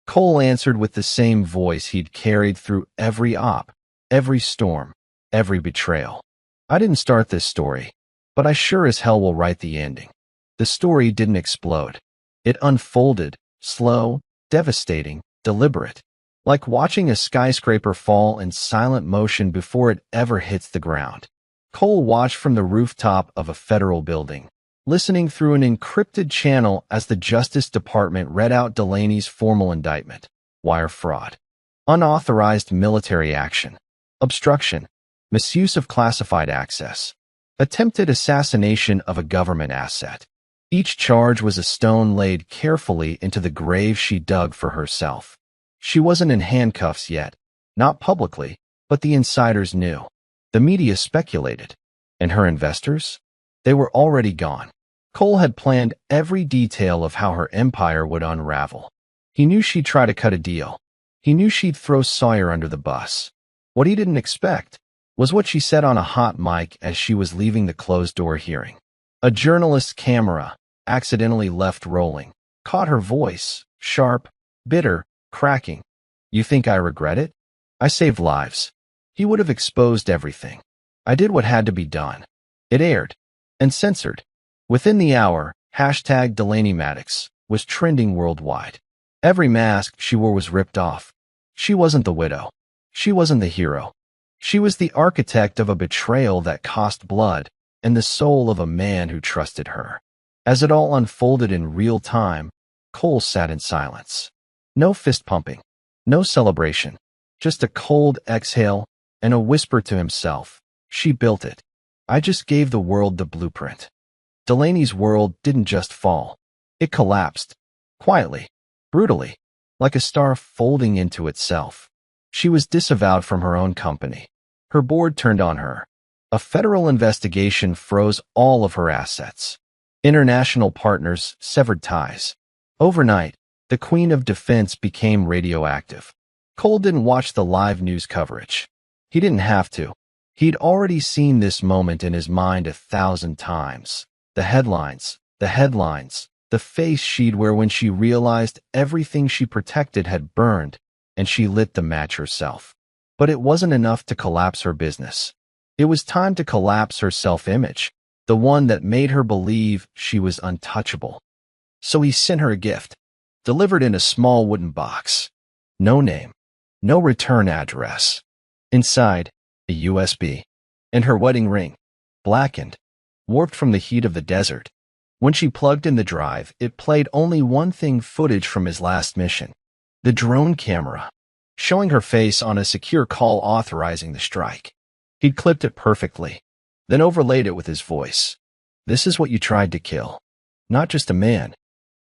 Cole answered with the same voice he'd carried through every op, every storm, every betrayal. "I didn't start this story, but I sure as hell will write the ending." The story didn't explode. It unfolded, slow, devastating, deliberate, like watching a skyscraper fall in silent motion before it ever hits the ground. Cole watched from the rooftop of a federal building, listening through an encrypted channel as the Justice Department read out Delaney's formal indictment: wire fraud, unauthorized military action, obstruction, misuse of classified access, attempted assassination of a government asset. Each charge was a stone laid carefully into the grave she dug for herself. She wasn't in handcuffs yet, not publicly, but the insiders knew. The media speculated. And her investors? They were already gone. Cole had planned every detail of how her empire would unravel. He knew she'd try to cut a deal. He knew she'd throw Sawyer under the bus. What he didn't expect was what she said on a hot mic as she was leaving the closed-door hearing. A journalist's camera, accidentally left rolling, caught her voice, sharp, bitter, cracking. You think I regret it? I saved lives. He would have exposed everything. I did what had to be done. It aired. And censored. Within the hour, hashtag Delaney Maddox was trending worldwide. Every mask she wore was ripped off. She wasn't the widow. She wasn't the hero. She was the architect of a betrayal that cost blood and the soul of a man who trusted her. As it all unfolded in real time, Cole sat in silence. No fist pumping. No celebration. Just a cold exhale and a whisper to himself. She built it. I just gave the world the blueprint. Delaney's world didn't just fall. It collapsed. Quietly. Brutally. Like a star folding into itself. She was disavowed from her own company. Her board turned on her. A federal investigation froze all of her assets. International partners severed ties. Overnight, the Queen of Defense became radioactive. Cole didn't watch the live news coverage. He didn't have to. He'd already seen this moment in his mind 1,000 times. The headlines, the face she'd wear when she realized everything she protected had burned, and she lit the match herself. But it wasn't enough to collapse her business. It was time to collapse her self-image, the one that made her believe she was untouchable. So he sent her a gift, delivered in a small wooden box. No name, no return address. Inside, a USB, and her wedding ring, blackened, warped from the heat of the desert. When she plugged in the drive, it played only one thing: footage from his last mission. The drone camera, showing her face on a secure call authorizing the strike. He'd clipped it perfectly, then overlaid it with his voice. This is what you tried to kill. Not just a man,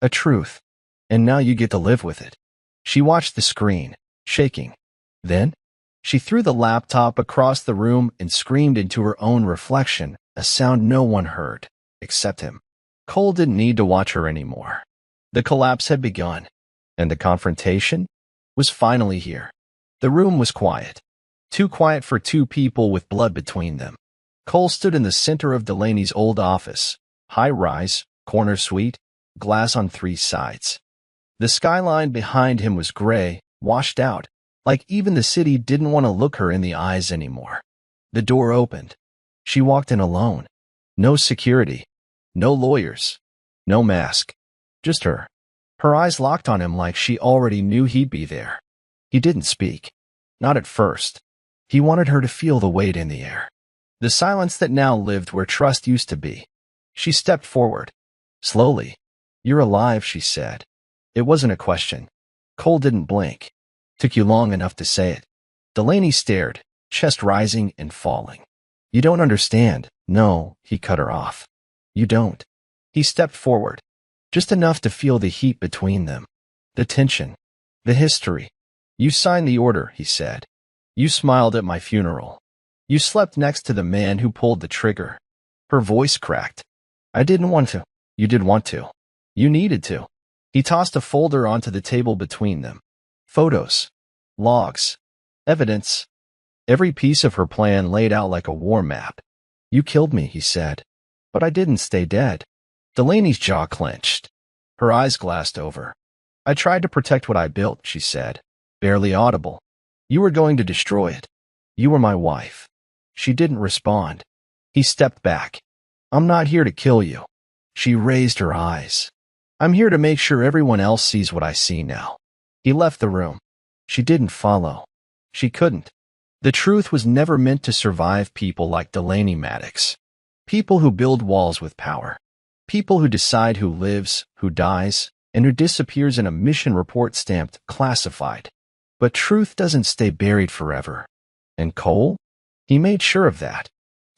a truth. And now you get to live with it. She watched the screen, shaking. Then, she threw the laptop across the room and screamed into her own reflection, a sound no one heard, except him. Cole didn't need to watch her anymore. The collapse had begun, and the confrontation was finally here. The room was quiet. Too quiet for two people with blood between them. Cole stood in the center of Delaney's old office, high-rise, corner suite, glass on 3 sides. The skyline behind him was gray, washed out, like even the city didn't want to look her in the eyes anymore. The door opened. She walked in alone. No security. No lawyers. No mask. Just her. Her eyes locked on him like she already knew he'd be there. He didn't speak. Not at first. He wanted her to feel the weight in the air. The silence that now lived where trust used to be. She stepped forward. Slowly. You're alive, she said. It wasn't a question. Cole didn't blink. Took you long enough to say it. Delaney stared, chest rising and falling. You don't understand. No, he cut her off. You don't. He stepped forward. Just enough to feel the heat between them. The tension. The history. You signed the order, he said. You smiled at my funeral. You slept next to the man who pulled the trigger. Her voice cracked. I didn't want to. You did want to. You needed to. He tossed a folder onto the table between them. Photos. Logs. Evidence. Every piece of her plan laid out like a war map. You killed me, he said. But I didn't stay dead. Delaney's jaw clenched. Her eyes glassed over. I tried to protect what I built, she said, barely audible. You were going to destroy it. You were my wife. She didn't respond. He stepped back. I'm not here to kill you. She raised her eyes. I'm here to make sure everyone else sees what I see now. He left the room. She didn't follow. She couldn't. The truth was never meant to survive people like Delaney Maddox. People who build walls with power. People who decide who lives, who dies, and who disappears in a mission report stamped classified. But truth doesn't stay buried forever. And Cole? He made sure of that.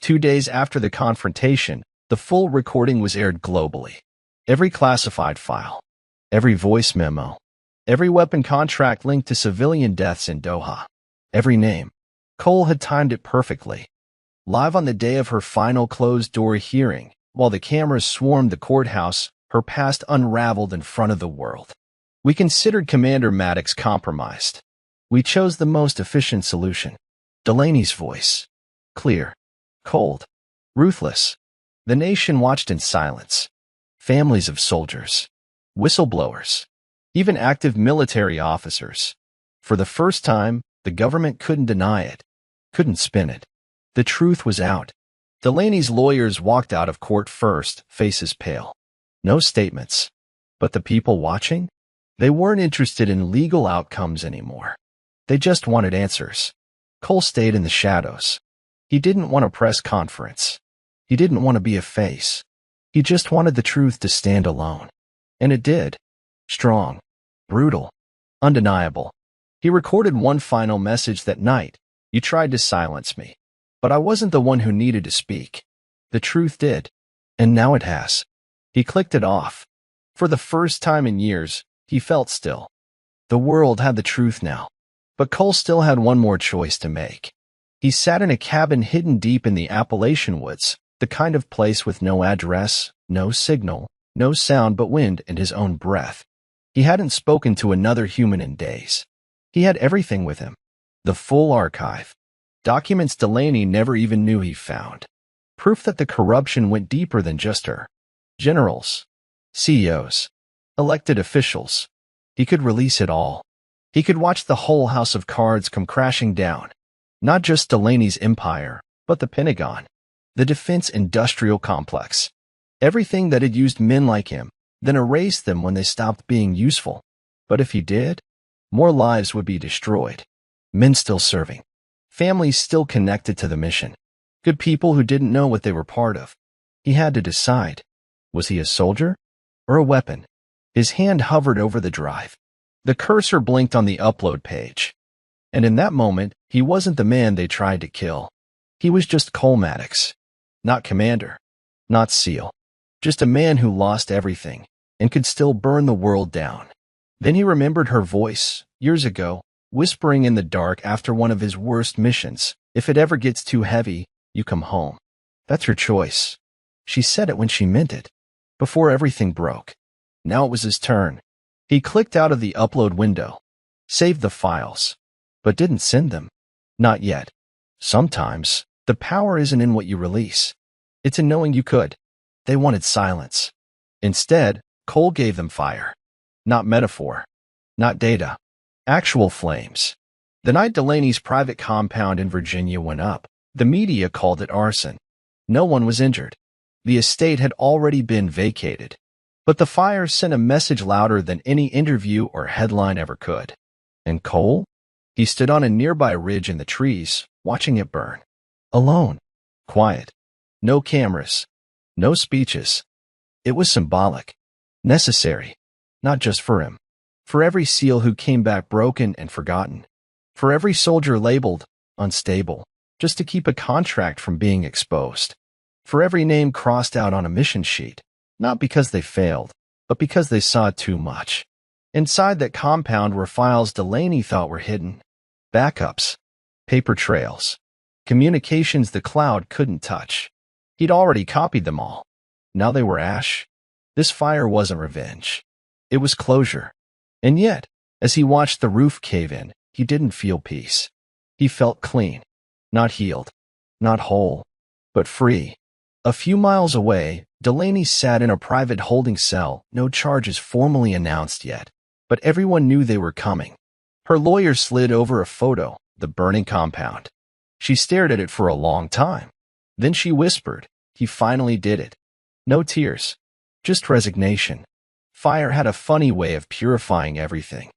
2 days after the confrontation, the full recording was aired globally. Every classified file, every voice memo, every weapon contract linked to civilian deaths in Doha, every name. Cole had timed it perfectly. Live on the day of her final closed-door hearing, while the cameras swarmed the courthouse, her past unraveled in front of the world. We considered Commander Maddox compromised. We chose the most efficient solution. Delaney's voice. Clear. Cold. Ruthless. The nation watched in silence. families of soldiers, whistleblowers, even active military officers. For the first time, the government couldn't deny it, couldn't spin it. The truth was out. Delaney's lawyers walked out of court first, faces pale. No statements. But the people watching? They weren't interested in legal outcomes anymore. They just wanted answers. Cole stayed in the shadows. He didn't want a press conference. He didn't want to be a face. He just wanted the truth to stand alone. And it did. Strong, brutal, undeniable. He recorded one final message that night. You tried to silence me, but I wasn't the one who needed to speak. The truth did. And now it has. He clicked it off. For the first time in years, he felt still. The world had the truth now. But Cole still had one more choice to make. He sat in a cabin hidden deep in the Appalachian woods, the kind of place with no address, no signal, no sound but wind and his own breath. He hadn't spoken to another human in days. He had everything with him. The full archive. Documents Delaney never even knew he found. Proof that the corruption went deeper than just her. Generals, CEOs, elected officials. He could release it all. He could watch the whole house of cards come crashing down. Not just Delaney's empire, but the Pentagon, the defense industrial complex. Everything that had used men like him, then erased them when they stopped being useful. But if he did, more lives would be destroyed. Men still serving. Families still connected to the mission. Good people who didn't know what they were part of. He had to decide. Was he a soldier or a weapon? His hand hovered over the drive. The cursor blinked on the upload page. And in that moment, he wasn't the man they tried to kill. He was just Cole Maddox. Not commander. Not SEAL. Just a man who lost everything and could still burn the world down. Then he remembered her voice, years ago, whispering in the dark after one of his worst missions. If it ever gets too heavy, you come home. That's your choice. She said it when she meant it. Before everything broke. Now it was his turn. He clicked out of the upload window. Saved the files. But didn't send them. Not yet. Sometimes, the power isn't in what you release. It's in knowing you could. They wanted silence. Instead, Cole gave them fire. Not metaphor. Not data. Actual flames. The night Delaney's private compound in Virginia went up, the media called it arson. No one was injured. The estate had already been vacated. But the fire sent a message louder than any interview or headline ever could. And Cole? He stood on a nearby ridge in the trees, watching it burn. Alone. Quiet. No cameras. No speeches. It was symbolic. Necessary. Not just for him. For every SEAL who came back broken and forgotten. For every soldier labeled unstable, just to keep a contract from being exposed. For every name crossed out on a mission sheet, not because they failed, but because they saw too much. Inside that compound were files Delaney thought were hidden. Backups. Paper trails. Communications the cloud couldn't touch. He'd already copied them all. Now they were ash. This fire wasn't revenge. It was closure. And yet, as he watched the roof cave in, he didn't feel peace. He felt clean. Not healed. Not whole. But free. A few miles away, Delaney sat in a private holding cell, no charges formally announced yet. But everyone knew they were coming. Her lawyer slid over a photo, the burning compound. She stared at it for a long time. Then she whispered, he finally did it. No tears. Just resignation. Fire had a funny way of purifying everything.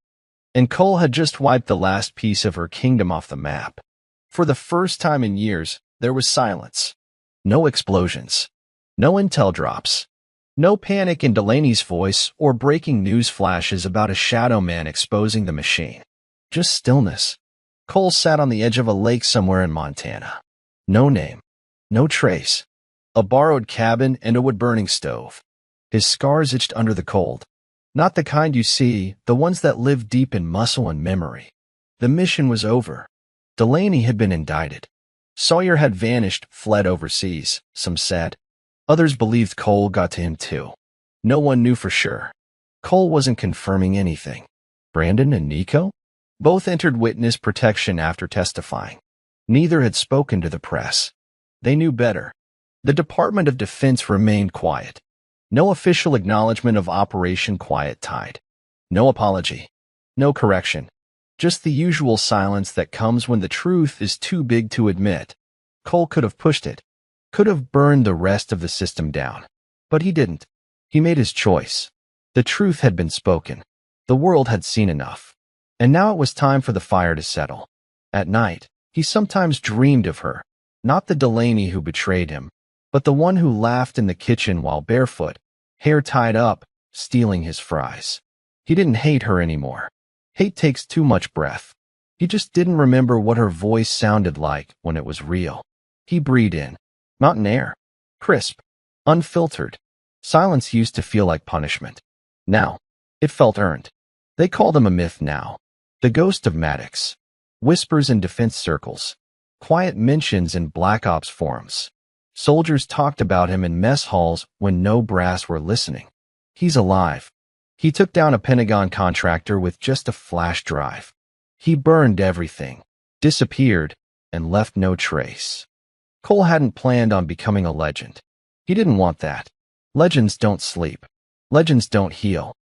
And Cole had just wiped the last piece of her kingdom off the map. For the first time in years, there was silence. No explosions. No intel drops. No panic in Delaney's voice or breaking news flashes about a shadow man exposing the machine. Just stillness. Cole sat on the edge of a lake somewhere in Montana. No name. No trace. A borrowed cabin and a wood-burning stove. His scars itched under the cold. Not the kind you see, the ones that live deep in muscle and memory. The mission was over. Delaney had been indicted. Sawyer had vanished, fled overseas, some said. Others believed Cole got to him too. No one knew for sure. Cole wasn't confirming anything. Brandon and Nico? Both entered witness protection after testifying. Neither had spoken to the press. They knew better. The Department of Defense remained quiet. No official acknowledgement of Operation Quiet Tide. No apology. No correction. Just the usual silence that comes when the truth is too big to admit. Cole could have pushed it. Could have burned the rest of the system down. But he didn't. He made his choice. The truth had been spoken. The world had seen enough. And now it was time for the fire to settle. At night, he sometimes dreamed of her. Not the Delaney who betrayed him, but the one who laughed in the kitchen while barefoot, hair tied up, stealing his fries. He didn't hate her anymore. Hate takes too much breath. He just didn't remember what her voice sounded like when it was real. He breathed in. Mountain air. Crisp. Unfiltered. Silence used to feel like punishment. Now, it felt earned. They called him a myth now. The ghost of Maddox. Whispers in defense circles. Quiet mentions in Black Ops forums. Soldiers talked about him in mess halls when no brass were listening. He's alive. He took down a Pentagon contractor with just a flash drive. He burned everything, disappeared, and left no trace. Cole hadn't planned on becoming a legend. He didn't want that. Legends don't sleep. Legends don't heal.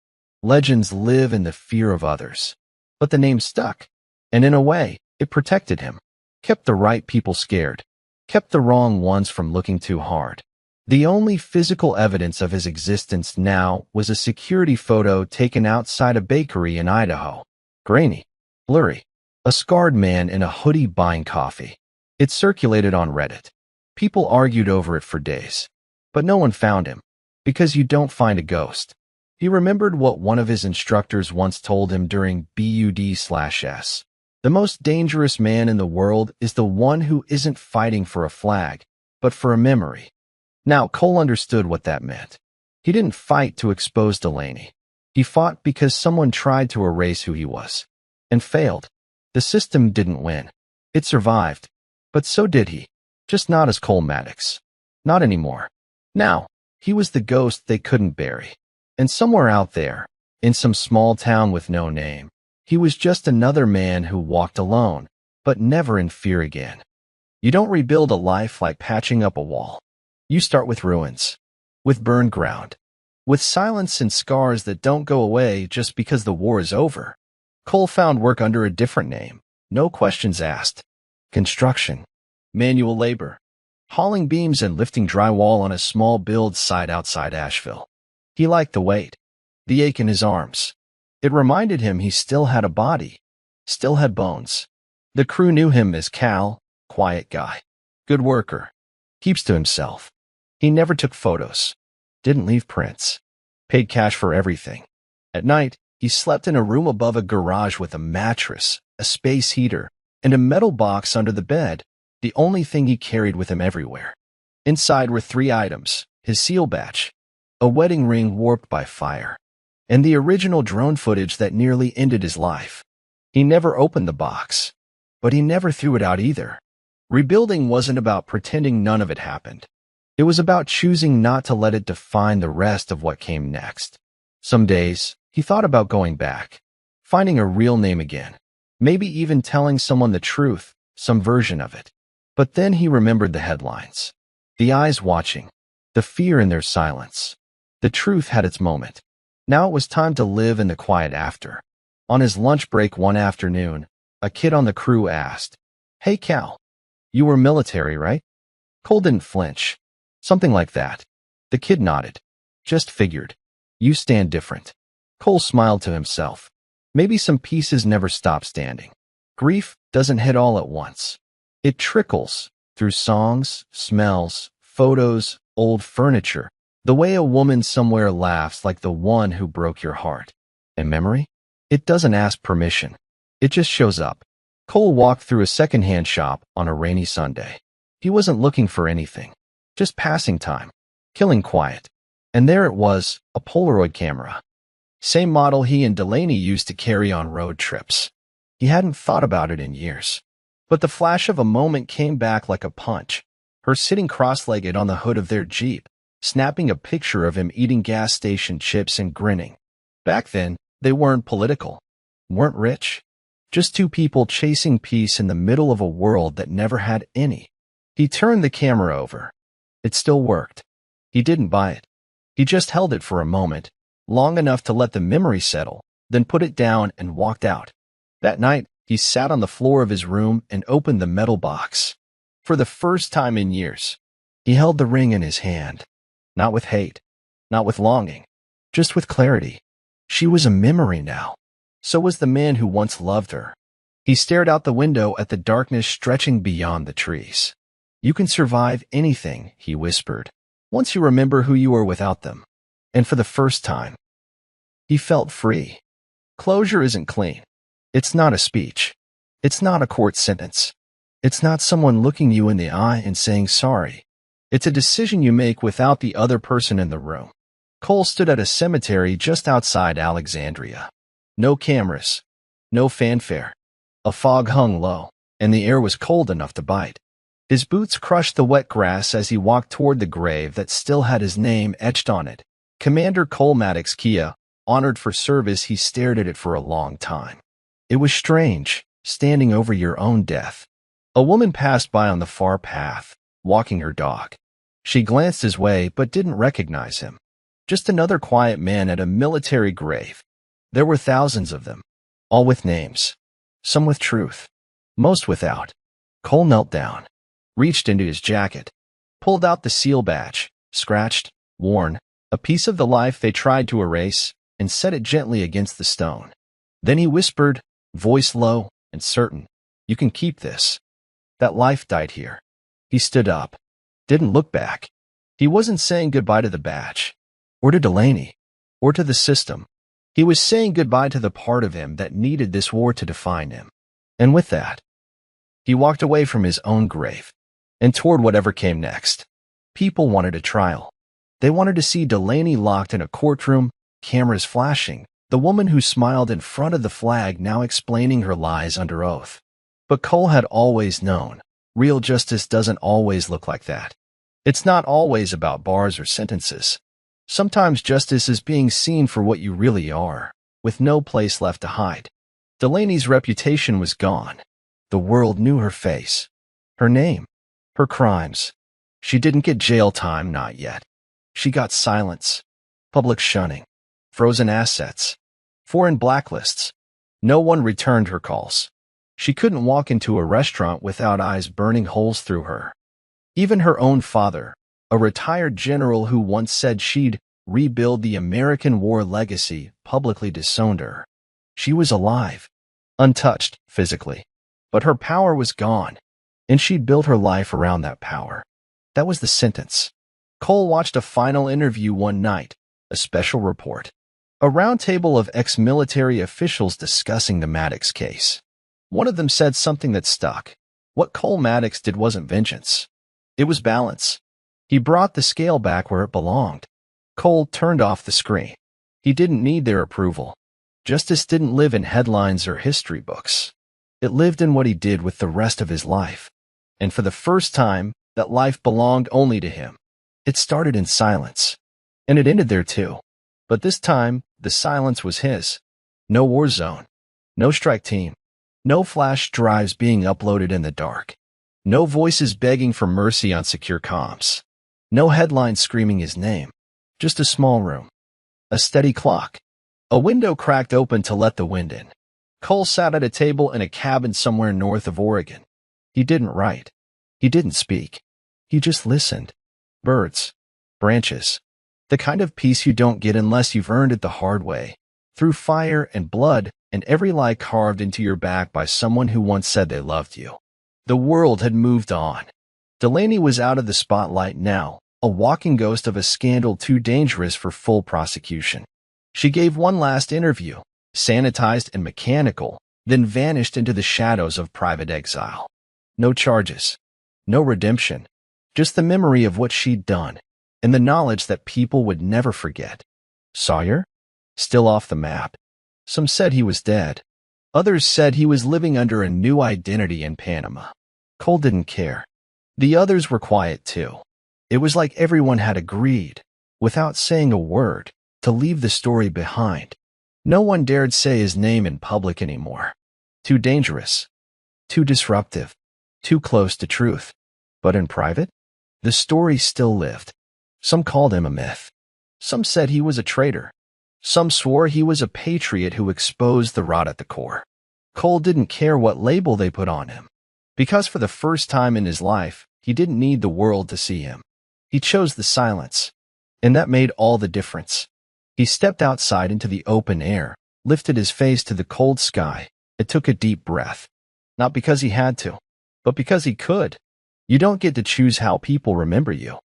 Legends live in the fear of others. But the name stuck, and in a way, it protected him. Kept the right people scared. Kept the wrong ones from looking too hard. The only physical evidence of his existence now was a security photo taken outside a bakery in Idaho. Grainy. Blurry. A scarred man in a hoodie buying coffee. It circulated on Reddit. People argued over it for days. But no one found him. Because you don't find a ghost. He remembered what one of his instructors once told him during BUD/S. The most dangerous man in the world is the one who isn't fighting for a flag, but for a memory. Now, Cole understood what that meant. He didn't fight to expose Delaney. He fought because someone tried to erase who he was. And failed. The system didn't win. It survived. But so did he. Just not as Cole Maddox. Not anymore. Now, he was the ghost they couldn't bury. And somewhere out there, in some small town with no name, he was just another man who walked alone, but never in fear again. You don't rebuild a life like patching up a wall. You start with ruins, with burned ground, with silence and scars that don't go away just because the war is over. Cole found work under a different name, no questions asked. Construction, manual labor, hauling beams and lifting drywall on a small build site outside Asheville. He liked the weight, the ache in his arms. It reminded him he still had a body, still had bones. The crew knew him as Cal, quiet guy, good worker, keeps to himself. He never took photos, didn't leave prints, paid cash for everything. At night, he slept in a room above a garage with a mattress, a space heater, and a metal box under the bed, the only thing he carried with him everywhere. Inside were 3 items, his SEAL badge, a wedding ring warped by fire, and the original drone footage that nearly ended his life. He never opened the box, but he never threw it out either. Rebuilding wasn't about pretending none of it happened. It was about choosing not to let it define the rest of what came next. Some days, he thought about going back, finding a real name again, maybe even telling someone the truth, some version of it. But then he remembered the headlines, the eyes watching, the fear in their silence. The truth had its moment. Now it was time to live in the quiet after. On his lunch break one afternoon, a kid on the crew asked, "Hey Cal, you were military, right?" Cole didn't flinch. Something like that. The kid nodded. Just figured. You stand different. Cole smiled to himself. Maybe some pieces never stop standing. Grief doesn't hit all at once. It trickles through songs, smells, photos, old furniture, the way a woman somewhere laughs like the one who broke your heart. And memory? It doesn't ask permission. It just shows up. Cole walked through a secondhand shop on a rainy Sunday. He wasn't looking for anything. Just passing time. Killing quiet. And there it was, a Polaroid camera. Same model he and Delaney used to carry on road trips. He hadn't thought about it in years. But the flash of a moment came back like a punch. Her sitting cross-legged on the hood of their Jeep, snapping a picture of him eating gas station chips and grinning. Back then, they weren't political, weren't rich. Just 2 people chasing peace in the middle of a world that never had any. He turned the camera over. It still worked. He didn't buy it. He just held it for a moment, long enough to let the memory settle, then put it down and walked out. That night, he sat on the floor of his room and opened the metal box. For the first time in years, he held the ring in his hand. Not with hate, not with longing, just with clarity. She was a memory now. So was the man who once loved her. He stared out the window at the darkness stretching beyond the trees. You can survive anything, he whispered, once you remember who you are without them. And for the first time, he felt free. Closure isn't clean. It's not a speech. It's not a court sentence. It's not someone looking you in the eye and saying sorry. It's a decision you make without the other person in the room. Cole stood at a cemetery just outside Alexandria. No cameras. No fanfare. A fog hung low, and the air was cold enough to bite. His boots crushed the wet grass as he walked toward the grave that still had his name etched on it. Commander Cole Maddox Kia, honored for service. He stared at it for a long time. It was strange, standing over your own death. A woman passed by on the far path, walking her dog. She glanced his way but didn't recognize him. Just another quiet man at a military grave. There were thousands of them, all with names, some with truth, most without. Cole knelt down, reached into his jacket, pulled out the seal badge, scratched, worn, a piece of the life they tried to erase, and set it gently against the stone. Then he whispered, voice low and certain, "You can keep this. That life died here." He stood up, didn't look back. He wasn't saying goodbye to the badge, or to Delaney, or to the system. He was saying goodbye to the part of him that needed this war to define him. And with that, he walked away from his own grave and toward whatever came next. People wanted a trial. They wanted to see Delaney locked in a courtroom, cameras flashing, the woman who smiled in front of the flag now explaining her lies under oath. But Cole had always known, real justice doesn't always look like that. It's not always about bars or sentences. Sometimes justice is being seen for what you really are, with no place left to hide. Delaney's reputation was gone. The world knew her face, her name, her crimes. She didn't get jail time, not yet. She got silence, public shunning, frozen assets, foreign blacklists. No one returned her calls. She couldn't walk into a restaurant without eyes burning holes through her. Even her own father, a retired general who once said she'd rebuild the American war legacy, publicly disowned her. She was alive, untouched physically, but her power was gone, and she'd built her life around that power. That was the sentence. Cole watched a final interview one night, a special report. A round table of ex-military officials discussing the Maddox case. One of them said something that stuck. What Cole Maddox did wasn't vengeance. It was balance. He brought the scale back where it belonged. Cole turned off the screen. He didn't need their approval. Justice didn't live in headlines or history books. It lived in what he did with the rest of his life. And for the first time, that life belonged only to him. It started in silence. And it ended there too. But this time, the silence was his. No war zone. No strike team. No flash drives being uploaded in the dark. No voices begging for mercy on secure comms. No headlines screaming his name. Just a small room. A steady clock. A window cracked open to let the wind in. Cole sat at a table in a cabin somewhere north of Oregon. He didn't write. He didn't speak. He just listened. Birds. Branches. The kind of peace you don't get unless you've earned it the hard way. Through fire and blood and every lie carved into your back by someone who once said they loved you. The world had moved on. Delaney was out of the spotlight now, a walking ghost of a scandal too dangerous for full prosecution. She gave one last interview, sanitized and mechanical, then vanished into the shadows of private exile. No charges. No redemption. Just the memory of what she'd done, and the knowledge that people would never forget. Sawyer? Still off the map. Some said he was dead. Others said he was living under a new identity in Panama. Cole didn't care. The others were quiet too. It was like everyone had agreed, without saying a word, to leave the story behind. No one dared say his name in public anymore. Too dangerous. Too disruptive. Too close to truth. But in private, the story still lived. Some called him a myth. Some said he was a traitor. Some swore he was a patriot who exposed the rot at the core. Cole didn't care what label they put on him, because for the first time in his life, he didn't need the world to see him. He chose the silence, and that made all the difference. He stepped outside into the open air, lifted his face to the cold sky, and took a deep breath. Not because he had to, but because he could. You don't get to choose how people remember you.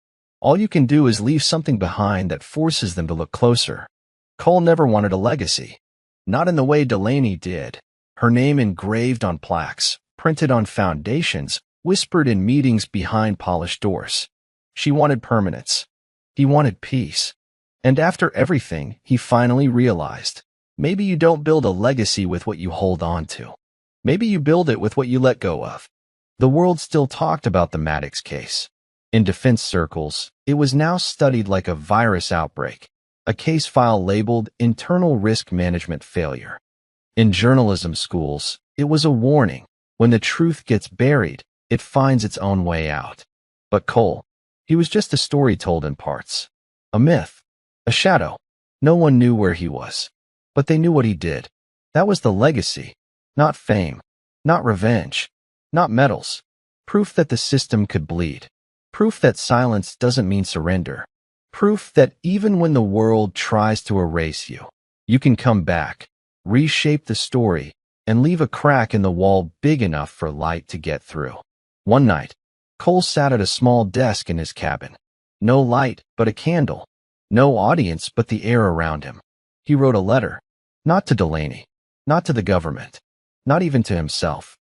All you can do is leave something behind that forces them to look closer. Cole never wanted a legacy. Not in the way Delaney did. Her name engraved on plaques, printed on foundations, whispered in meetings behind polished doors. She wanted permanence. He wanted peace. And after everything, he finally realized, maybe you don't build a legacy with what you hold on to. Maybe you build it with what you let go of. The world still talked about the Maddox case. In defense circles, it was now studied like a virus outbreak, a case file labeled internal risk management failure. In journalism schools, it was a warning. When the truth gets buried, it finds its own way out. But Cole, he was just a story told in parts. A myth. A shadow. No one knew where he was. But they knew what he did. That was the legacy. Not fame. Not revenge. Not medals. Proof that the system could bleed. Proof that silence doesn't mean surrender. Proof that even when the world tries to erase you, you can come back, reshape the story, and leave a crack in the wall big enough for light to get through. One night, Cole sat at a small desk in his cabin. No light, but a candle. No audience, but the air around him. He wrote a letter. Not to Delaney. Not to the government. Not even to himself.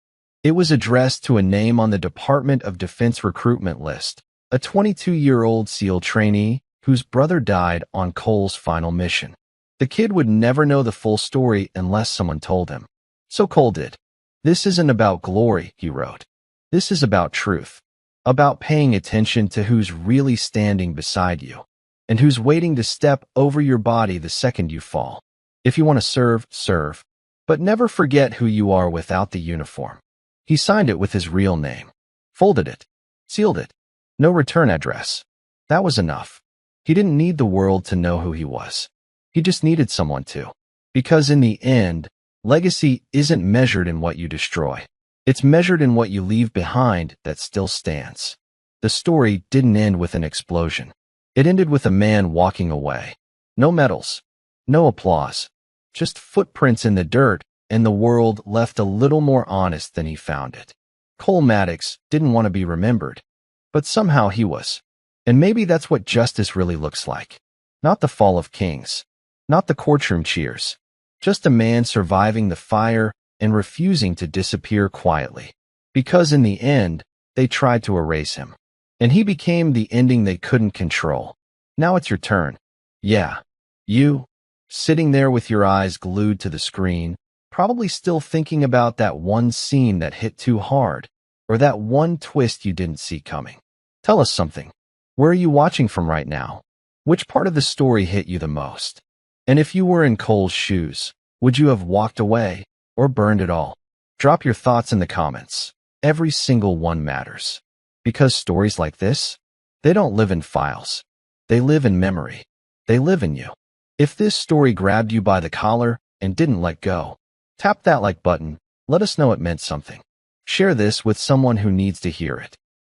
It was addressed to a name on the Department of Defense recruitment list, a 22-year-old SEAL trainee whose brother died on Cole's final mission. The kid would never know the full story unless someone told him. So Cole did. This isn't about glory, he wrote. This is about truth. About paying attention to who's really standing beside you, and who's waiting to step over your body the second you fall. If you want to serve, serve. But never forget who you are without the uniform. He signed it with his real name. Folded it. Sealed it. No return address. That was enough. He didn't need the world to know who he was. He just needed someone to. Because in the end, legacy isn't measured in what you destroy. It's measured in what you leave behind that still stands. The story didn't end with an explosion. It ended with a man walking away. No medals. No applause. Just footprints in the dirt, and the world left a little more honest than he found it. Cole Maddox didn't want to be remembered, but somehow he was. And maybe that's what justice really looks like. Not the fall of kings. Not the courtroom cheers. Just a man surviving the fire and refusing to disappear quietly. Because in the end, they tried to erase him. And he became the ending they couldn't control. Now it's your turn. Yeah. You, sitting there with your eyes glued to the screen, probably still thinking about that one scene that hit too hard, or that one twist you didn't see coming. Tell us something. Where are you watching from right now? Which part of the story hit you the most? And if you were in Cole's shoes, would you have walked away or burned it all? Drop your thoughts in the comments. Every single one matters. Because stories like this, they don't live in files. They live in memory. They live in you. If this story grabbed you by the collar and didn't let go, tap that like button. Let us know it meant something. Share this with someone who needs to hear it.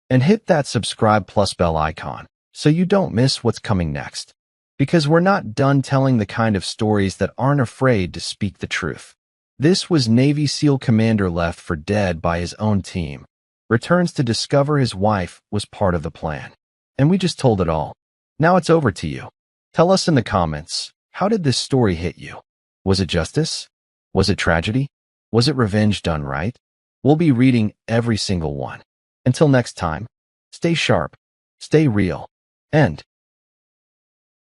And hit that subscribe plus bell icon so you don't miss what's coming next. Because we're not done telling the kind of stories that aren't afraid to speak the truth. This was Navy SEAL commander left for dead by his own team. Returns to discover his wife was part of the plan. And we just told it all. Now it's over to you. Tell us in the comments, how did this story hit you? Was it justice? Was it tragedy? Was it revenge done right? We'll be reading every single one. Until next time, stay sharp, stay real, and